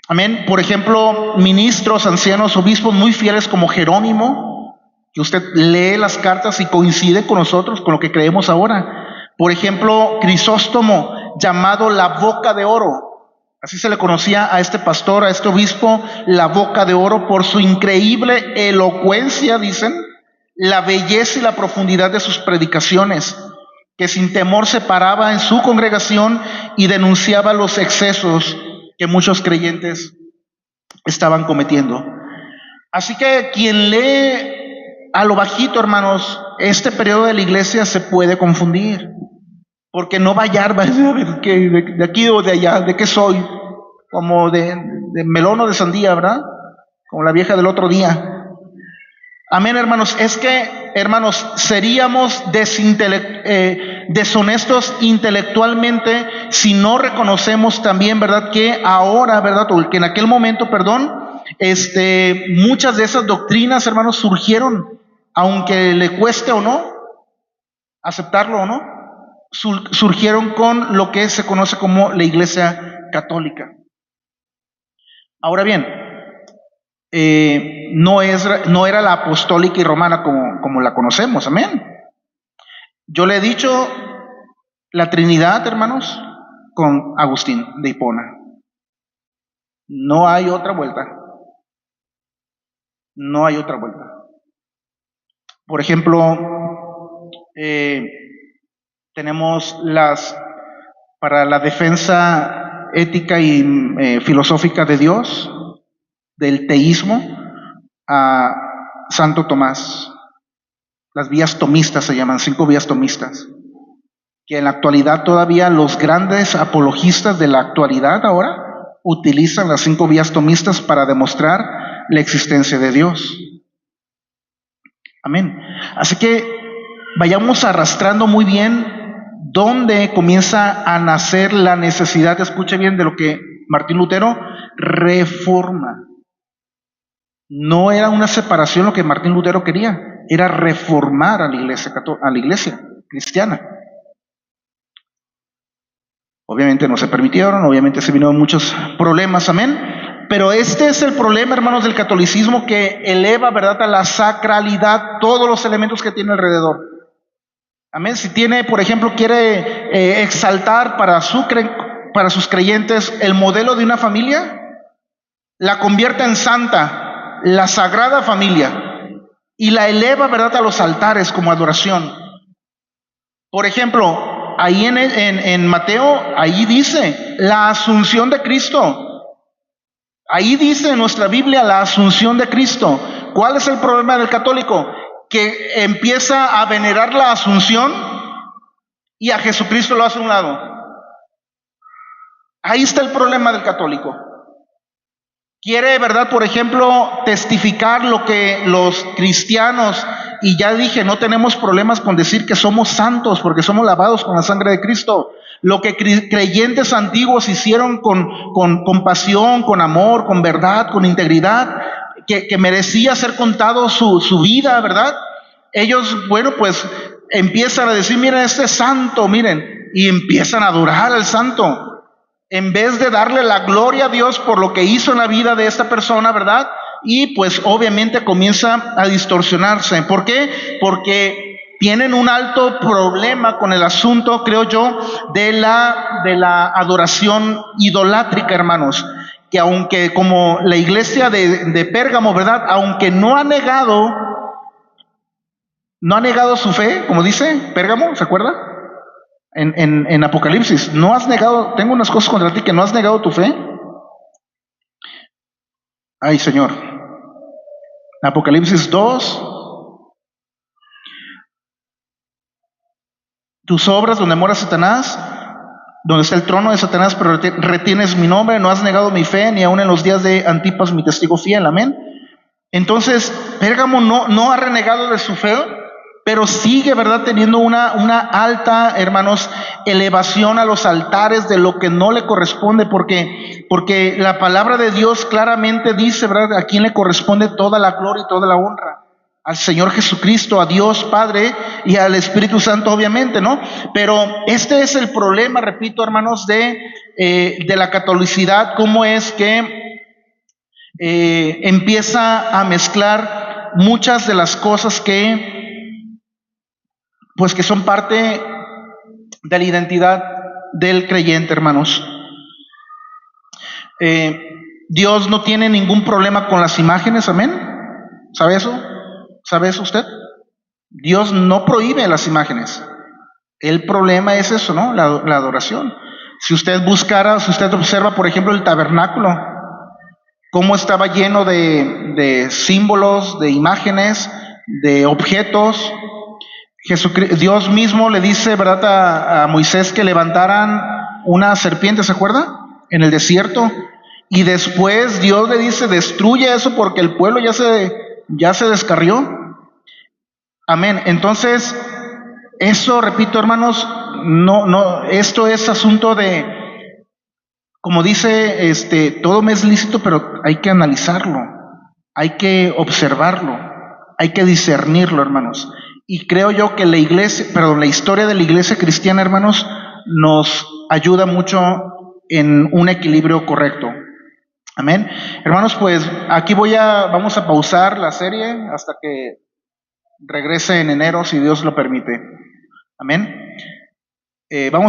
Speaker 1: Amén. Por ejemplo, ministros, ancianos, obispos muy fieles como Jerónimo, que usted lee las cartas y coincide con nosotros, con lo que creemos ahora. Por ejemplo, Crisóstomo, llamado la boca de oro. Así se le conocía a este pastor, a este obispo, la boca de oro, por su increíble elocuencia, dicen, la belleza y la profundidad de sus predicaciones, que sin temor se paraba en su congregación y denunciaba los excesos que muchos creyentes estaban cometiendo. Así que quien lee a lo bajito, hermanos, este periodo de la iglesia se puede confundir, porque no va a hallar, va a ver de aquí o de allá, de qué soy, como de melón o de sandía, ¿verdad? Como la vieja del otro día. Amén, hermanos. Es que, hermanos, seríamos deshonestos intelectualmente si no reconocemos también, ¿verdad? Que ahora, ¿verdad? O que en aquel momento, perdón, muchas de esas doctrinas, hermanos, surgieron, aunque le cueste o no aceptarlo o no, surgieron con lo que se conoce como la Iglesia Católica. Ahora bien, no era la apostólica y romana como la conocemos, amén. Yo le he dicho la Trinidad, hermanos, con Agustín de Hipona. No hay otra vuelta. No hay otra vuelta. Por ejemplo, tenemos para la defensa ética y filosófica de Dios, del teísmo, a Santo Tomás. Las vías tomistas se llaman, 5 vías tomistas, que en la actualidad todavía los grandes apologistas de la actualidad ahora utilizan las 5 vías tomistas para demostrar la existencia de Dios. Amén. Así que vayamos arrastrando muy bien dónde comienza a nacer la necesidad, escuche bien, de lo que Martín Lutero reforma. No era una separación lo que Martín Lutero quería, era reformar a la iglesia cristiana. Obviamente no se permitieron, obviamente se vinieron muchos problemas, amén. Pero este es el problema, hermanos, del catolicismo, que eleva, ¿verdad?, a la sacralidad todos los elementos que tiene alrededor. Amén. Si tiene, por ejemplo, quiere exaltar para sus creyentes el modelo de una familia, la convierte en santa, la sagrada familia, y la eleva, ¿verdad?, a los altares como adoración. Por ejemplo, ahí en Mateo, ahí dice la asunción de Cristo. Ahí dice en nuestra Biblia la asunción de Cristo. ¿Cuál es el problema del católico? Que empieza a venerar la asunción y a Jesucristo lo hace a un lado. Ahí está el problema del católico. Quiere, ¿verdad?, por ejemplo, testificar lo que los cristianos, y ya dije, no tenemos problemas con decir que somos santos porque somos lavados con la sangre de Cristo. Lo que creyentes antiguos hicieron con compasión, con amor, con verdad, con integridad, que merecía ser contado su vida, ¿verdad? Ellos, bueno, pues empiezan a decir, miren, este es santo, miren, y empiezan a adorar al santo. En vez de darle la gloria a Dios por lo que hizo en la vida de esta persona, ¿verdad? Y pues obviamente comienza a distorsionarse. ¿Por qué? Porque tienen un alto problema con el asunto, creo yo, de la adoración idolátrica, hermanos. Que aunque como la iglesia de Pérgamo, ¿verdad? Aunque no ha negado su fe, como dice Pérgamo, ¿se acuerda? En Apocalipsis, no has negado, tengo unas cosas contra ti, que no has negado tu fe. Ay, Señor. Apocalipsis 2. Tus obras donde mora Satanás, donde está el trono de Satanás, pero retienes mi nombre, no has negado mi fe, ni aun en los días de Antipas, mi testigo fiel, amén. Entonces, Pérgamo no ha renegado de su fe, pero sigue, ¿verdad?, teniendo una alta, hermanos, elevación a los altares de lo que no le corresponde, porque la palabra de Dios claramente dice, ¿verdad?, a quién le corresponde toda la gloria y toda la honra. Al Señor Jesucristo, a Dios Padre y al Espíritu Santo, obviamente, ¿no? Pero este es el problema, repito, hermanos, de la catolicidad, cómo es que empieza a mezclar muchas de las cosas que son parte de la identidad del creyente, hermanos. Dios no tiene ningún problema con las imágenes, amén. ¿Sabe eso? ¿Sabe eso usted? Dios no prohíbe las imágenes. El problema es eso, ¿no? La adoración. Si usted observa, por ejemplo, el tabernáculo, cómo estaba lleno de símbolos, de imágenes, de objetos. Dios mismo le dice, ¿verdad?, a Moisés que levantaran una serpiente, ¿se acuerda? En el desierto. Y después Dios le dice, destruye eso porque el pueblo ya se descarrió. Amén. Entonces, eso, repito, hermanos, no, esto es asunto de, como dice, todo me es lícito, pero hay que analizarlo, hay que observarlo, hay que discernirlo, hermanos. Y creo yo que la historia de la iglesia cristiana, hermanos, nos ayuda mucho en un equilibrio correcto. Amén. Hermanos, pues aquí vamos a pausar la serie hasta que regrese en enero, si Dios lo permite. Amén. Vamos